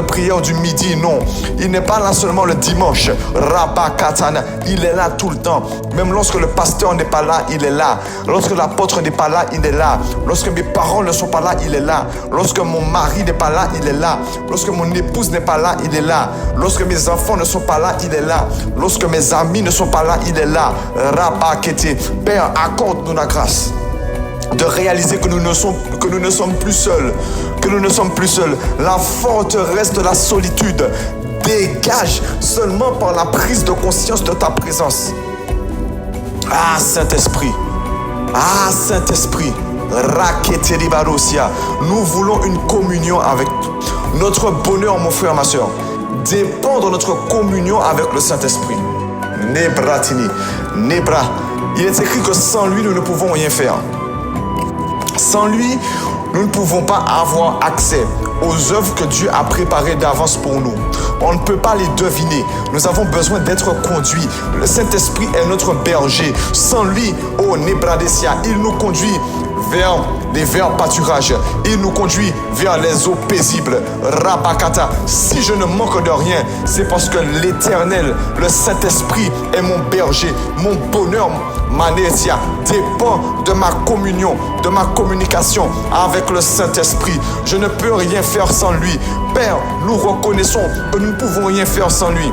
prière du midi, non. Il n'est pas là seulement le dimanche, Rabba Katana, il est là tout le temps. Même lorsque le pasteur n'est pas là, il est là. Lorsque l'apôtre n'est pas là, il est là. Lorsque mes parents ne sont pas là, il est là. Lorsque mon mari n'est pas là, il est là. Lorsque mon épouse n'est pas là, il est là. Lorsque mes enfants ne sont pas là, il est là. Lorsque mes amis ne sont pas là, il est là. Rabba Kete. Père, accorde-nous la grâce de réaliser que nous ne sommes plus seuls. Que nous ne sommes plus seuls. La forteresse de la solitude dégage seulement par la prise de conscience de ta présence. Ah, Saint-Esprit. Ah, Saint-Esprit. Raketeli Barosia. Nous voulons une communion avec toi. Notre bonheur, mon frère, ma soeur, dépend de notre communion avec le Saint-Esprit. Nebratini. Nebra. Il est écrit que sans lui, nous ne pouvons rien faire. Sans lui, nous ne pouvons pas avoir accès aux œuvres que Dieu a préparées d'avance pour nous. On ne peut pas les deviner. Nous avons besoin d'être conduits. Le Saint-Esprit est notre berger. Sans lui, oh Nebradesia, il nous conduit vers les verts pâturages. Il nous conduit vers les eaux paisibles. Rabakata. Si je ne manque de rien, c'est parce que l'Éternel, le Saint-Esprit, est mon berger. Mon bonheur, Manésia, dépend de ma communion, de ma communication avec le Saint-Esprit. Je ne peux rien faire sans lui. Père, nous reconnaissons que nous ne pouvons rien faire sans lui.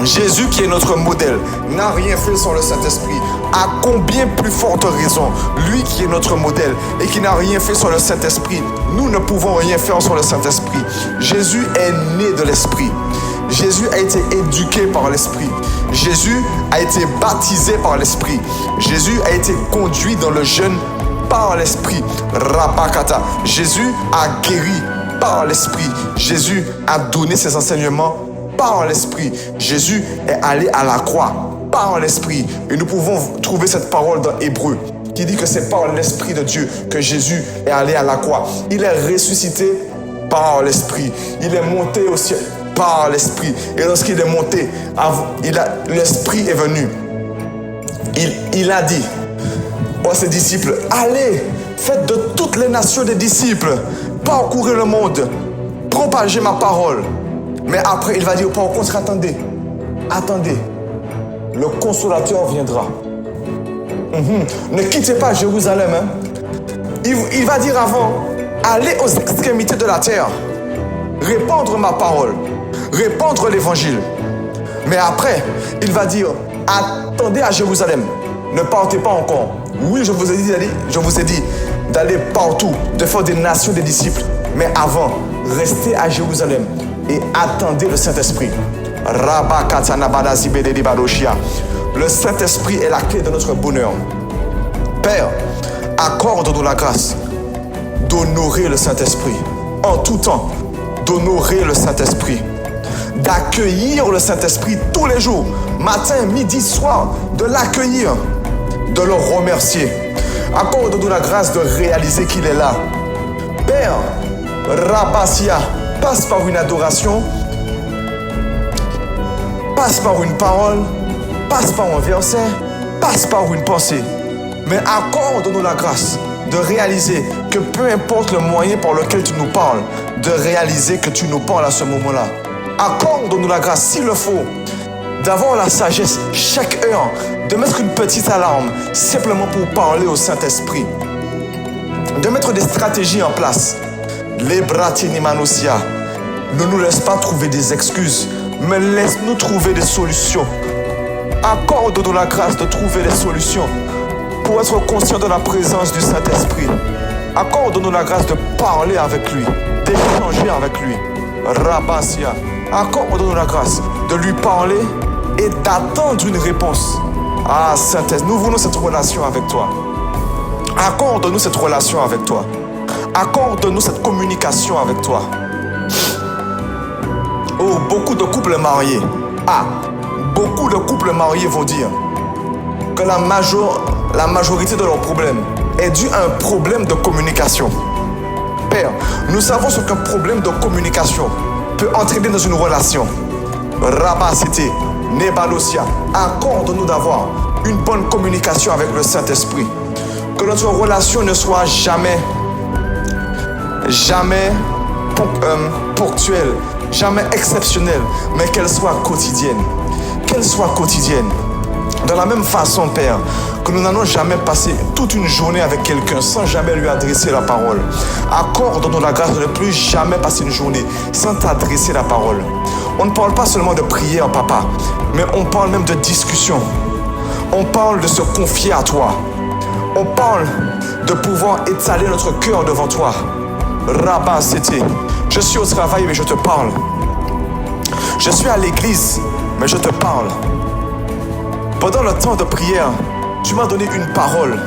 Jésus, qui est notre modèle, n'a rien fait sans le Saint-Esprit. À combien plus forte raison, lui qui est notre modèle et qui n'a rien fait sans le Saint-Esprit, nous ne pouvons rien faire sans le Saint-Esprit. Jésus est né de l'Esprit. Jésus a été éduqué par l'Esprit. Jésus a été baptisé par l'Esprit. Jésus a été conduit dans le jeûne par l'Esprit. Rabakata. Jésus a guéri par l'Esprit. Jésus a donné ses enseignements par l'Esprit. Jésus est allé à la croix par l'Esprit. Et nous pouvons trouver cette parole dans Hébreux qui dit que c'est par l'Esprit de Dieu que Jésus est allé à la croix. Il est ressuscité par l'Esprit. Il est monté au ciel par l'Esprit. Et lorsqu'il est monté, l'Esprit est venu. Il a dit aux ses disciples, allez, faites de toutes les nations des disciples, parcourez le monde, propagez ma parole. Mais après, il va dire, par contre, attendez, le consolateur viendra. Ne quittez pas Jérusalem. Il va dire avant, allez aux extrémités de la terre, répandre ma parole, répandre l'évangile. Mais après, il va dire, attendez à Jérusalem, ne partez pas encore. Oui, je vous ai dit d'aller partout, de faire des nations des disciples. Mais avant, restez à Jérusalem et attendez le Saint-Esprit. Le Saint-Esprit est la clé de notre bonheur. Père, accorde-nous la grâce d'honorer le Saint-Esprit. En tout temps, d'honorer le Saint-Esprit. D'accueillir le Saint-Esprit tous les jours, matin, midi, soir, de l'accueillir, de le remercier. Accorde-nous la grâce de réaliser qu'il est là. Père, Rabassia, passe par une adoration, passe par une parole, passe par un verset, passe par une pensée. Mais accorde-nous la grâce de réaliser que peu importe le moyen par lequel tu nous parles, de réaliser que tu nous parles à ce moment-là. Accorde-nous la grâce, s'il le faut, d'avoir la sagesse chaque heure, de mettre une petite alarme simplement pour parler au Saint-Esprit, de mettre des stratégies en place. Les bratini manosia, ne nous laisse pas trouver des excuses, mais laisse-nous trouver des solutions. Accorde-nous la grâce de trouver des solutions pour être conscient de la présence du Saint-Esprit. Accorde-nous la grâce de parler avec lui, d'échanger avec lui. Rabassia, accorde-nous la grâce de lui parler et d'attendre une réponse. Ah, Saint-Esprit, nous voulons cette relation avec toi. Accorde-nous cette relation avec toi. Accorde-nous cette communication avec toi. Oh, beaucoup de couples mariés. Beaucoup de couples mariés vont dire que la majorité de leurs problèmes est due à un problème de communication. Père, nous savons ce qu'un problème de communication peut entraîner dans une relation. Rabasité, Nebalosia, accorde-nous d'avoir une bonne communication avec le Saint-Esprit. Que notre relation ne soit jamais ponctuelle, jamais exceptionnelle, mais qu'elle soit quotidienne. Qu'elle soit quotidienne. De la même façon, Père, que nous n'allons jamais passer toute une journée avec quelqu'un sans jamais lui adresser la parole. Accorde-nous la grâce de ne plus jamais passer une journée sans t'adresser la parole. On ne parle pas seulement de prière, papa, mais on parle même de discussion. On parle de se confier à toi. On parle de pouvoir étaler notre cœur devant toi. Rabat, c'était. Je suis au travail, mais je te parle. Je suis à l'église, mais je te parle. Pendant le temps de prière, tu m'as donné une parole.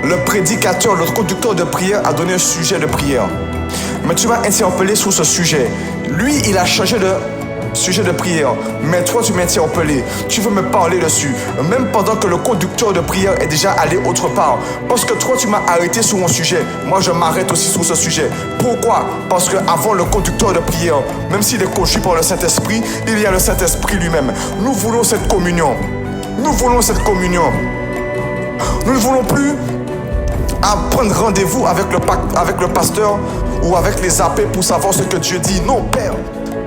Le prédicateur, le conducteur de prière a donné un sujet de prière. Mais tu m'as interpellé sur ce sujet. Lui, il a changé de sujet de prière. Mais toi, tu m'as interpellé. Tu veux me parler dessus. Même pendant que le conducteur de prière est déjà allé autre part. Parce que toi, tu m'as arrêté sur mon sujet. Moi, je m'arrête aussi sur ce sujet. Pourquoi? Parce qu'avant le conducteur de prière, même s'il est conduit par le Saint-Esprit, il y a le Saint-Esprit lui-même. Nous voulons cette communion. Nous voulons cette communion. Nous ne voulons plus à prendre rendez-vous avec le pasteur ou avec les AP pour savoir ce que Dieu dit. Non, Père,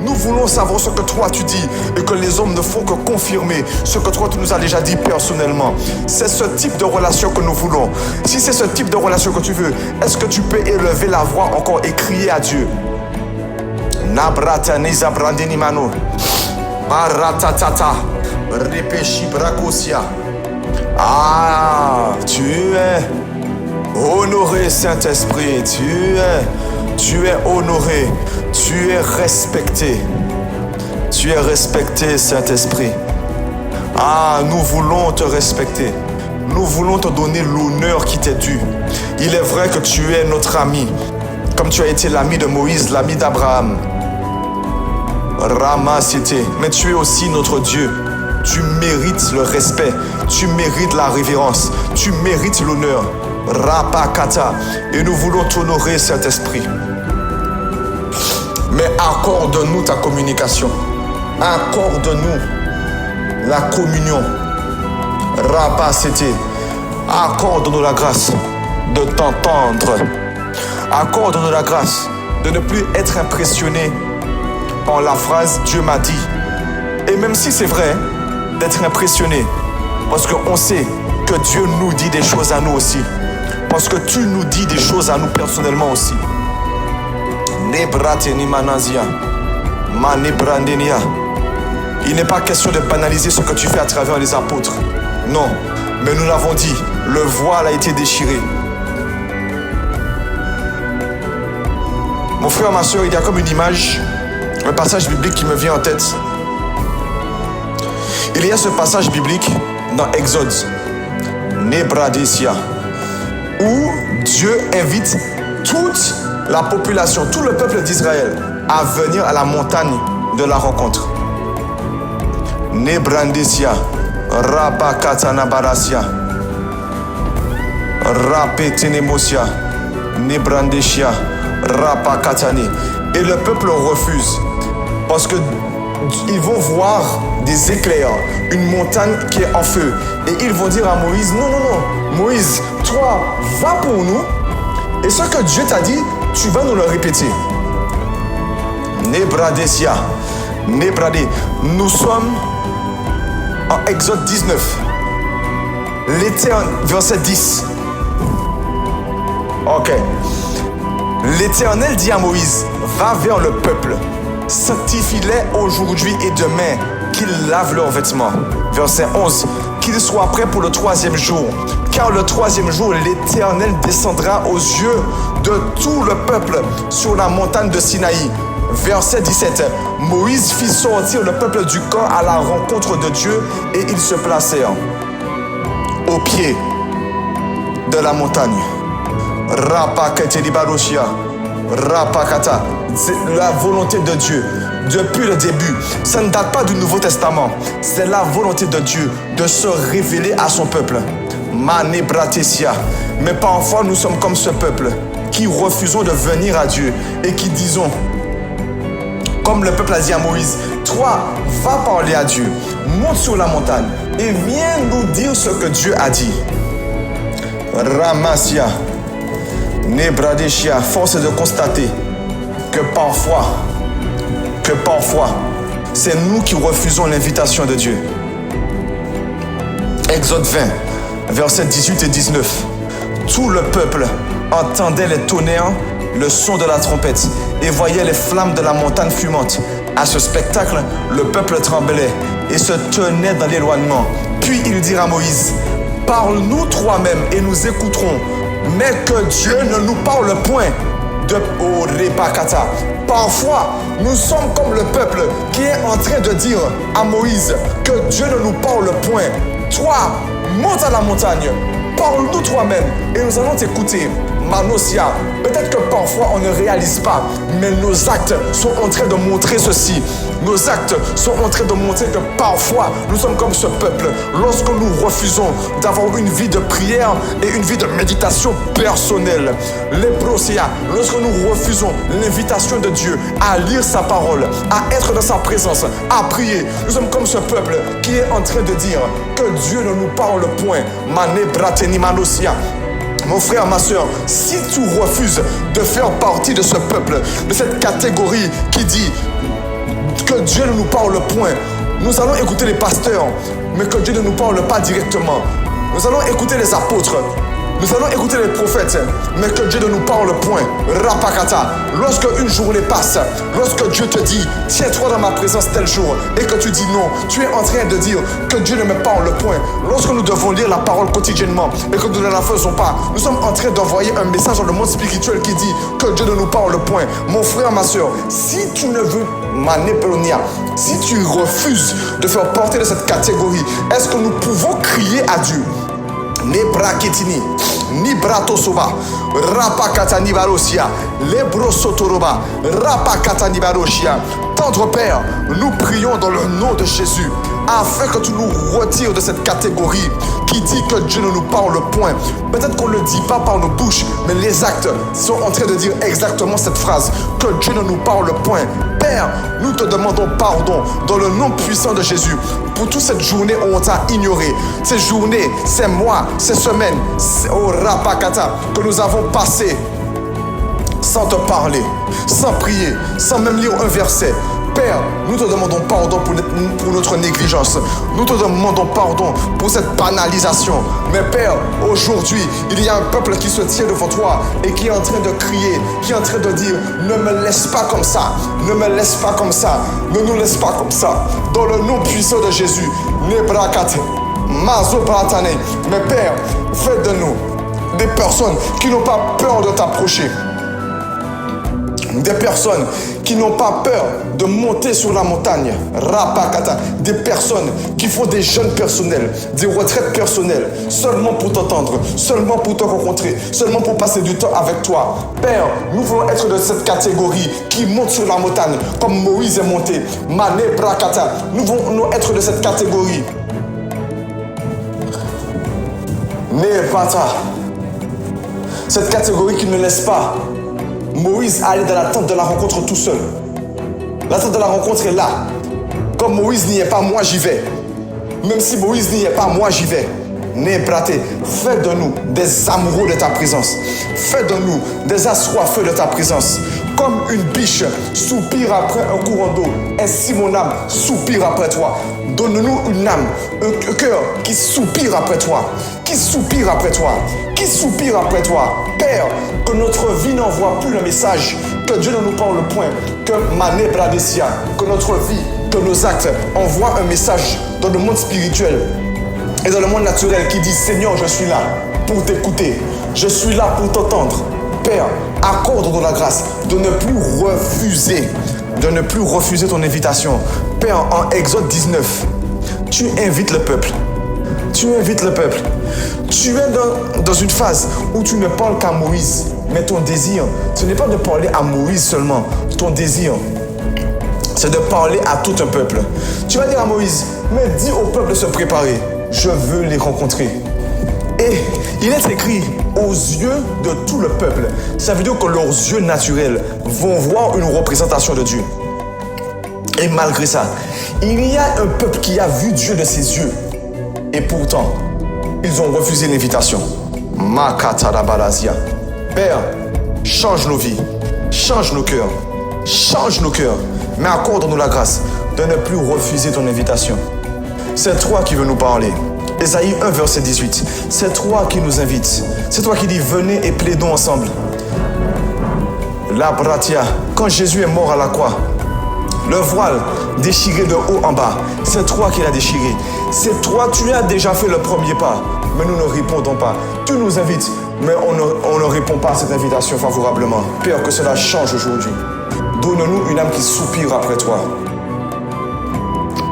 nous voulons savoir ce que toi tu dis et que les hommes ne font que confirmer ce que toi tu nous as déjà dit personnellement. C'est ce type de relation que nous voulons. Si c'est ce type de relation que tu veux, est-ce que tu peux élever la voix encore et crier à Dieu? Nabrata neza brandini mano. Baratatata. Repeshi brakosia. Ah, tu es honoré, Saint-Esprit. Tu es honoré. Tu es respecté. Tu es respecté, Saint-Esprit. Ah, nous voulons te respecter. Nous voulons te donner l'honneur qui t'est dû. Il est vrai que tu es notre ami, comme tu as été l'ami de Moïse, l'ami d'Abraham. Rama c'était. Mais tu es aussi notre Dieu. Tu mérites le respect. Tu mérites la révérence. Tu mérites l'honneur. Rapakata. Et nous voulons t'honorer, Saint-Esprit. Mais accorde-nous ta communication. Accorde-nous la communion. Rapacité. Accorde-nous la grâce de t'entendre. Accorde-nous la grâce de ne plus être impressionné par la phrase Dieu m'a dit. Et même si c'est vrai, d'être impressionné. Parce qu'on sait que Dieu nous dit des choses à nous aussi. Parce que tu nous dis des choses à nous personnellement aussi. Il n'est pas question de banaliser ce que tu fais à travers les apôtres. Non, mais nous l'avons dit, le voile a été déchiré. Mon frère, ma soeur, il y a comme une image, un passage biblique qui me vient en tête. Il y a ce passage biblique dans Exode, Nebradesia, où Dieu invite toute la population, tout le peuple d'Israël à venir à la montagne de la rencontre. Nebrandesia, Rabakatanabarasia, Rapetenemosia, Nebrandesia, Rapakatani. Et le peuple refuse parce que ils vont voir des éclairs, une montagne qui est en feu. Et ils vont dire à Moïse, non, non, non, Moïse, toi, va pour nous. Et ce que Dieu t'a dit, tu vas nous le répéter. Nebradesia, Nebrade. Nous sommes en Exode 19. Verset 10. Ok. L'Éternel dit à Moïse, va vers le peuple, sanctifie-les aujourd'hui et demain, qu'ils lavent leurs vêtements. Verset 11. Qu'ils soient prêts pour le 3e jour. Car le 3e jour, l'Éternel descendra aux yeux de tout le peuple sur la montagne de Sinaï. Verset 17. Moïse fit sortir le peuple du camp à la rencontre de Dieu et ils se placèrent au pied de la montagne. Rapakatelibaroshia, Rapakata. C'est la volonté de Dieu. Depuis le début, ça ne date pas du Nouveau Testament. C'est la volonté de Dieu de se révéler à son peuple. Manebratesia. Mais parfois, nous sommes comme ce peuple qui refusons de venir à Dieu et qui disons, comme le peuple a dit à Moïse, toi, va parler à Dieu, monte sur la montagne et viens nous dire ce que Dieu a dit. Ramasia, Nebradeshia, force est de constater que parfois, c'est nous qui refusons l'invitation de Dieu. Exode 20, versets 18 et 19. Tout le peuple entendait les tonnerres, le son de la trompette et voyait les flammes de la montagne fumante. À ce spectacle, le peuple tremblait et se tenait dans l'éloignement. Puis il dit à Moïse, parle-nous toi-même et nous écouterons, mais que Dieu ne nous parle point de Repakata. Parfois, nous sommes comme le peuple qui est en train de dire à Moïse que Dieu ne nous parle point. Toi, monte à la montagne, parle-nous toi-même et nous allons t'écouter. Manosia, peut-être que parfois on ne réalise pas, mais nos actes sont en train de montrer ceci. Nos actes sont en train de montrer que parfois nous sommes comme ce peuple. Lorsque nous refusons d'avoir une vie de prière et une vie de méditation personnelle, les brosia, lorsque nous refusons l'invitation de Dieu à lire sa parole, à être dans sa présence, à prier, nous sommes comme ce peuple qui est en train de dire que Dieu ne nous parle point. Mané brateni manosia. Mon frère, ma soeur, si tu refuses de faire partie de ce peuple, de cette catégorie qui dit que Dieu ne nous parle point, nous allons écouter les pasteurs, mais que Dieu ne nous parle pas directement. Nous allons écouter les apôtres, nous allons écouter les prophètes, mais que Dieu ne nous parle point. Rapakata. Lorsque une journée passe, lorsque Dieu te dit, tiens-toi dans ma présence tel jour, et que tu dis non, tu es en train de dire que Dieu ne me parle point. Lorsque nous devons lire la parole quotidiennement, et que nous ne la faisons pas, nous sommes en train d'envoyer un message dans le monde spirituel qui dit que Dieu ne nous parle point. Mon frère, ma soeur, si tu ne veux Manépelonia, si tu refuses de faire partie de cette catégorie, est-ce que nous pouvons crier à Dieu? Ne braketini, ni bratosova, rapakata ni barosia, lebrosotoroba, rapakata ni barosia. Tendre Père, nous prions dans le nom de Jésus, afin que tu nous retires de cette catégorie qui dit que Dieu ne nous parle point. Peut-être qu'on ne le dit pas par nos bouches, mais les actes sont en train de dire exactement cette phrase, que Dieu ne nous parle point. Père, nous te demandons pardon dans le nom puissant de Jésus pour toute cette journée où on t'a ignoré. Ces journées, ces mois, ces semaines, au rapakata, que nous avons passé sans te parler, sans prier, sans même lire un verset. Père, nous te demandons pardon pour notre négligence. Nous te demandons pardon pour cette banalisation. Mais Père, aujourd'hui, il y a un peuple qui se tient devant toi et qui est en train de crier, qui est en train de dire, ne me laisse pas comme ça, ne me laisse pas comme ça, ne nous laisse pas comme ça. Dans le nom puissant de Jésus, Nebrakate, Mazo Bratane. Mais Père, fais de nous des personnes qui n'ont pas peur de t'approcher. Des personnes qui n'ont pas peur de monter sur la montagne. Rapakata. Des personnes qui font des jeûnes personnels, des retraites personnelles, seulement pour t'entendre, seulement pour te rencontrer, seulement pour passer du temps avec toi. Père, nous voulons être de cette catégorie qui monte sur la montagne, comme Moïse est monté. Mané Brakata. Nous voulons être de cette catégorie. Nepata. Cette catégorie qui ne laisse pas Moïse allait dans la tente de la rencontre tout seul. La tente de la rencontre est là. Comme Moïse n'y est pas, moi j'y vais. Même si Moïse n'y est pas, moi j'y vais. Nébraté, fais de nous des amoureux de ta présence. Fais de nous des assoiffés de ta présence. Comme une biche soupire après un courant d'eau, ainsi mon âme soupire après toi. Donne-nous une âme, un cœur qui soupire après toi, qui soupire après toi, qui soupire après toi. Père, que notre vie n'envoie plus le message, que Dieu ne nous parle point, que Mané Bradesia, que notre vie, que nos actes envoient un message dans le monde spirituel et dans le monde naturel qui dit, Seigneur, je suis là pour t'écouter, je suis là pour t'entendre. Père, accorde-nous la grâce de ne plus refuser ton invitation. Père, en Exode 19, tu invites le peuple. Tu invites le peuple. Tu es dans une phase où tu ne parles qu'à Moïse, mais ton désir, ce n'est pas de parler à Moïse seulement. Ton désir, c'est de parler à tout un peuple. Tu vas dire à Moïse, mais dis au peuple de se préparer. Je veux les rencontrer. Et il est écrit aux yeux de tout le peuple. Ça veut dire que leurs yeux naturels vont voir une représentation de Dieu. Et malgré ça, il y a un peuple qui a vu Dieu de ses yeux. Et pourtant, ils ont refusé l'invitation. Makatarabalazia. Père, change nos vies, change nos cœurs, mais accorde-nous la grâce de ne plus refuser ton invitation. C'est toi qui veux nous parler. Ésaïe 1, verset 18. C'est toi qui nous invites. C'est toi qui dis, venez et plaidons ensemble. La bratia, quand Jésus est mort à la croix, le voile déchiré de haut en bas, c'est toi qui l'as déchiré. C'est toi, tu as déjà fait le premier pas, mais nous ne répondons pas. Tu nous invites, mais on ne répond pas à cette invitation favorablement. Père, que cela change aujourd'hui. Donne-nous une âme qui soupire après toi.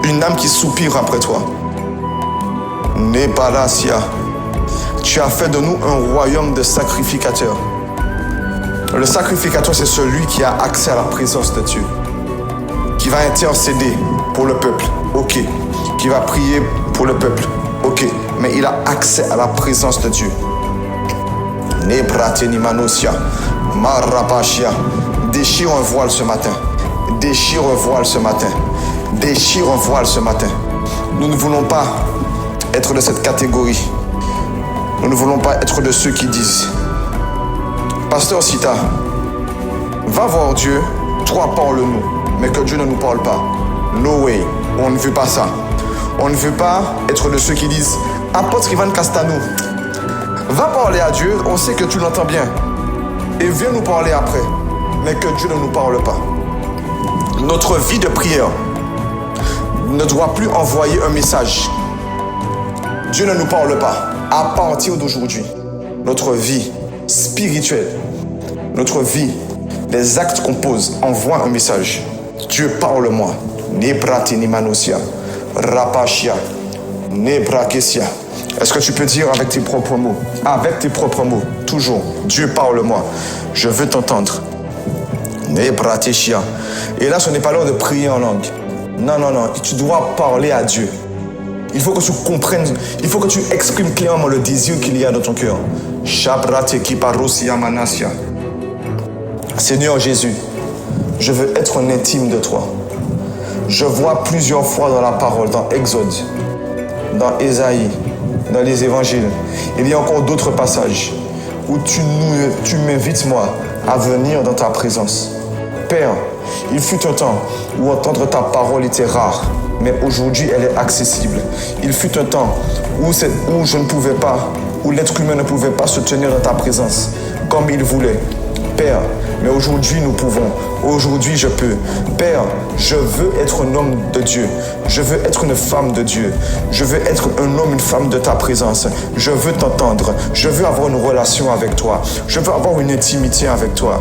Une âme qui soupire après toi. Nebalasia, tu as fait de nous un royaume de sacrificateurs. Le sacrificateur, c'est celui qui a accès à la présence de Dieu, qui va intercéder pour le peuple, ok, qui va prier pour le peuple, ok, mais il a accès à la présence de Dieu. Nebrateni manosia, marabashia, déchire un voile ce matin, déchire un voile ce matin, déchire un voile ce matin. Nous ne voulons pas être de cette catégorie. Nous ne voulons pas être de ceux qui disent: Pasteur Sita, va voir Dieu, toi parle-nous, mais que Dieu ne nous parle pas. No way, on ne veut pas ça. On ne veut pas être de ceux qui disent: Apôtre Ivan Castanou, va parler à Dieu, on sait que tu l'entends bien. Et viens nous parler après, mais que Dieu ne nous parle pas. Notre vie de prière ne doit plus envoyer un message. Dieu ne nous parle pas. À partir d'aujourd'hui, notre vie spirituelle, notre vie, les actes qu'on pose envoient un message. Dieu, parle-moi. Nebratini manosia, rapachia, nebrakesia. Est-ce que tu peux dire avec tes propres mots? Avec tes propres mots, toujours. Dieu, parle-moi. Je veux t'entendre. Nebratechia. Et là, ce n'est pas l'heure de prier en langue. Non, non, non. Tu dois parler à Dieu. Il faut que tu comprennes, il faut que tu exprimes clairement le désir qu'il y a dans ton cœur. Seigneur Jésus, je veux être un intime de toi. Je vois plusieurs fois dans la parole, dans Exode, dans Ésaïe, dans les évangiles, il y a encore d'autres passages où tu m'invites, moi, à venir dans ta présence. Père, il fut un temps où entendre ta parole était rare, mais aujourd'hui elle est accessible. Il fut un temps où je ne pouvais pas, où l'être humain ne pouvait pas se tenir dans ta présence comme il voulait. Père, mais aujourd'hui nous pouvons. Aujourd'hui je peux. Père, je veux être un homme de Dieu. Je veux être une femme de Dieu. Je veux être un homme, une femme de ta présence. Je veux t'entendre. Je veux avoir une relation avec toi. Je veux avoir une intimité avec toi.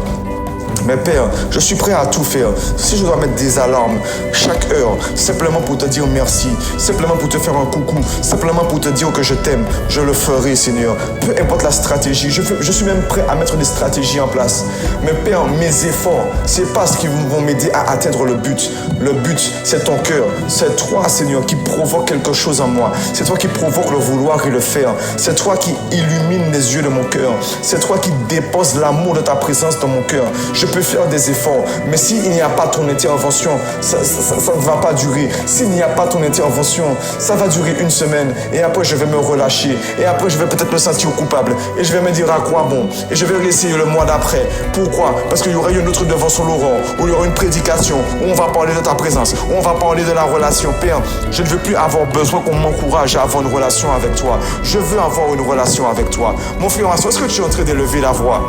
Mais Père, je suis prêt à tout faire. Si je dois mettre des alarmes chaque heure, simplement pour te dire merci, simplement pour te faire un coucou, simplement pour te dire que je t'aime, je le ferai, Seigneur. Peu importe la stratégie, je suis même prêt à mettre des stratégies en place. Mais Père, mes efforts, c'est pas ce qui vont m'aider à atteindre le but. Le but, c'est ton cœur. C'est toi, Seigneur, qui provoque quelque chose en moi. C'est toi qui provoque le vouloir et le faire. C'est toi qui illumine les yeux de mon cœur. C'est toi qui dépose l'amour de ta présence dans mon cœur. Je peux faire des efforts, mais s'il n'y a pas ton intervention, ça ne va pas durer. S'il n'y a pas ton intervention, ça va durer une semaine et après je vais me relâcher et après je vais peut-être me sentir coupable et je vais me dire à quoi bon et je vais réessayer le mois d'après. Pourquoi? Parce qu'il y aura une autre devant son Laurent où il y aura une prédication où on va parler de ta présence, où on va parler de la relation. Père, je ne veux plus avoir besoin qu'on m'encourage à avoir une relation avec toi. Je veux avoir une relation avec toi. Mon frère, est-ce que tu es en train d'élever la voix?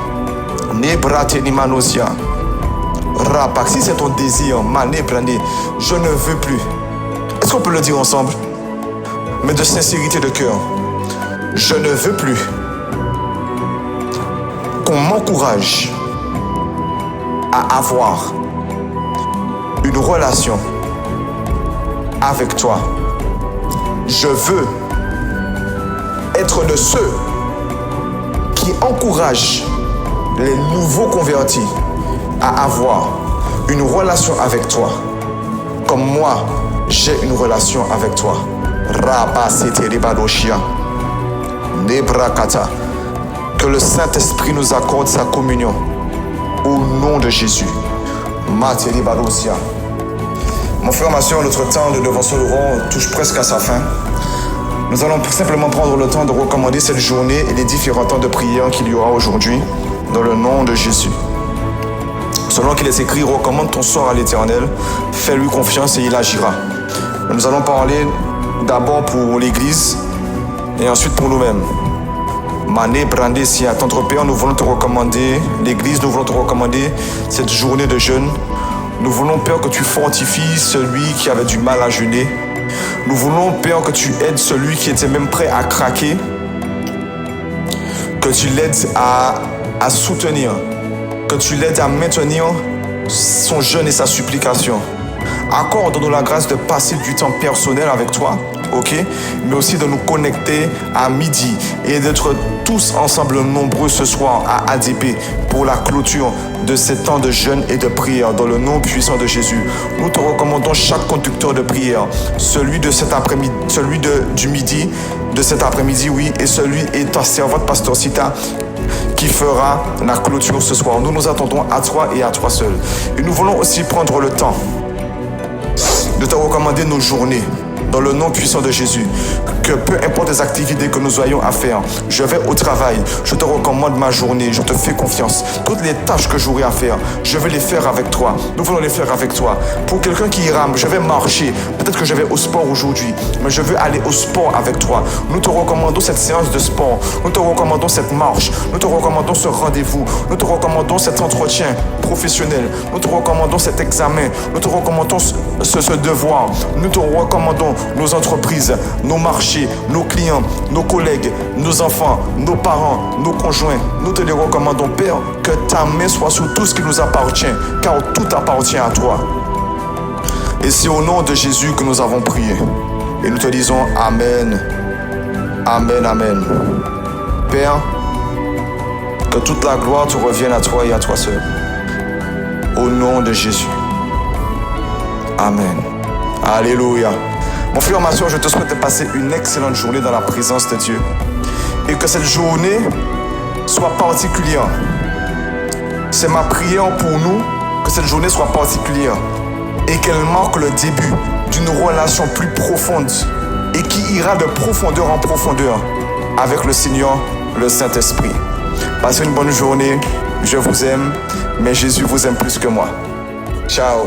Nebrateni manosia. Rapak, si c'est ton désir, manébrané, je ne veux plus. Est-ce qu'on peut le dire ensemble? Mais de sincérité de cœur. Je ne veux plus qu'on m'encourage à avoir une relation avec toi. Je veux être de ceux qui encouragent les nouveaux convertis à avoir une relation avec toi comme moi j'ai une relation avec toi. Que le Saint-Esprit nous accorde sa communion au nom de Jésus. Mon frère, ma soeur, notre temps de Devanson Laurent touche presque à sa fin. Nous allons simplement prendre le temps de recommander cette journée et les différents temps de prière qu'il y aura aujourd'hui dans le nom de Jésus. Selon qu'il est écrit, recommande ton sort à l'Éternel, fais-lui confiance et il agira. Nous allons parler d'abord pour l'Église et ensuite pour nous-mêmes. Mané Brandé, si à ton Père, nous voulons te recommander, l'Église, nous voulons te recommander cette journée de jeûne. Nous voulons, Père, que tu fortifies celui qui avait du mal à jeûner. Nous voulons, Père, que tu aides celui qui était même prêt à craquer. Que tu l'aides à soutenir. Que tu l'aides à maintenir son jeûne et sa supplication. Accorde-nous la grâce de passer du temps personnel avec toi, ok? Mais aussi de nous connecter à midi et d'être tous ensemble nombreux ce soir à ADP pour la clôture de ces temps de jeûne et de prière dans le nom puissant de Jésus. Nous te recommandons chaque conducteur de prière, celui de cet après-midi, celui du midi, de cet après-midi, oui, et celui et ta servante Pasteur Sita qui fera la clôture ce soir. Nous nous attendons à toi et à toi seul. Et nous voulons aussi prendre le temps de te recommander nos journées dans le nom puissant de Jésus. Que peu importe les activités que nous ayons à faire, je vais au travail, je te recommande ma journée, je te fais confiance. Toutes les tâches que j'aurai à faire, je vais les faire avec toi. Nous voulons les faire avec toi. Pour quelqu'un qui ira, je vais marcher. Peut-être que je vais au sport aujourd'hui, mais je veux aller au sport avec toi. Nous te recommandons cette séance de sport. Nous te recommandons cette marche. Nous te recommandons ce rendez-vous. Nous te recommandons cet entretien professionnel. Nous te recommandons cet examen. Nous te recommandons ce devoir. Nous te recommandons nos entreprises, nos marchés, nos clients, nos collègues, nos enfants, nos parents, nos conjoints. Nous te les recommandons, Père, que ta main soit sur tout ce qui nous appartient, car tout appartient à toi. Et c'est au nom de Jésus que nous avons prié. Et nous te disons Amen. Amen, Amen. Père, que toute la gloire te revienne à toi et à toi seul. Au nom de Jésus. Amen. Alléluia. Mon frère, ma soeur, je te souhaite de passer une excellente journée dans la présence de Dieu. Et que cette journée soit particulière. C'est ma prière pour nous, que cette journée soit particulière. Et qu'elle marque le début d'une relation plus profonde et qui ira de profondeur en profondeur avec le Seigneur, le Saint-Esprit. Passez une bonne journée, je vous aime, mais Jésus vous aime plus que moi. Ciao.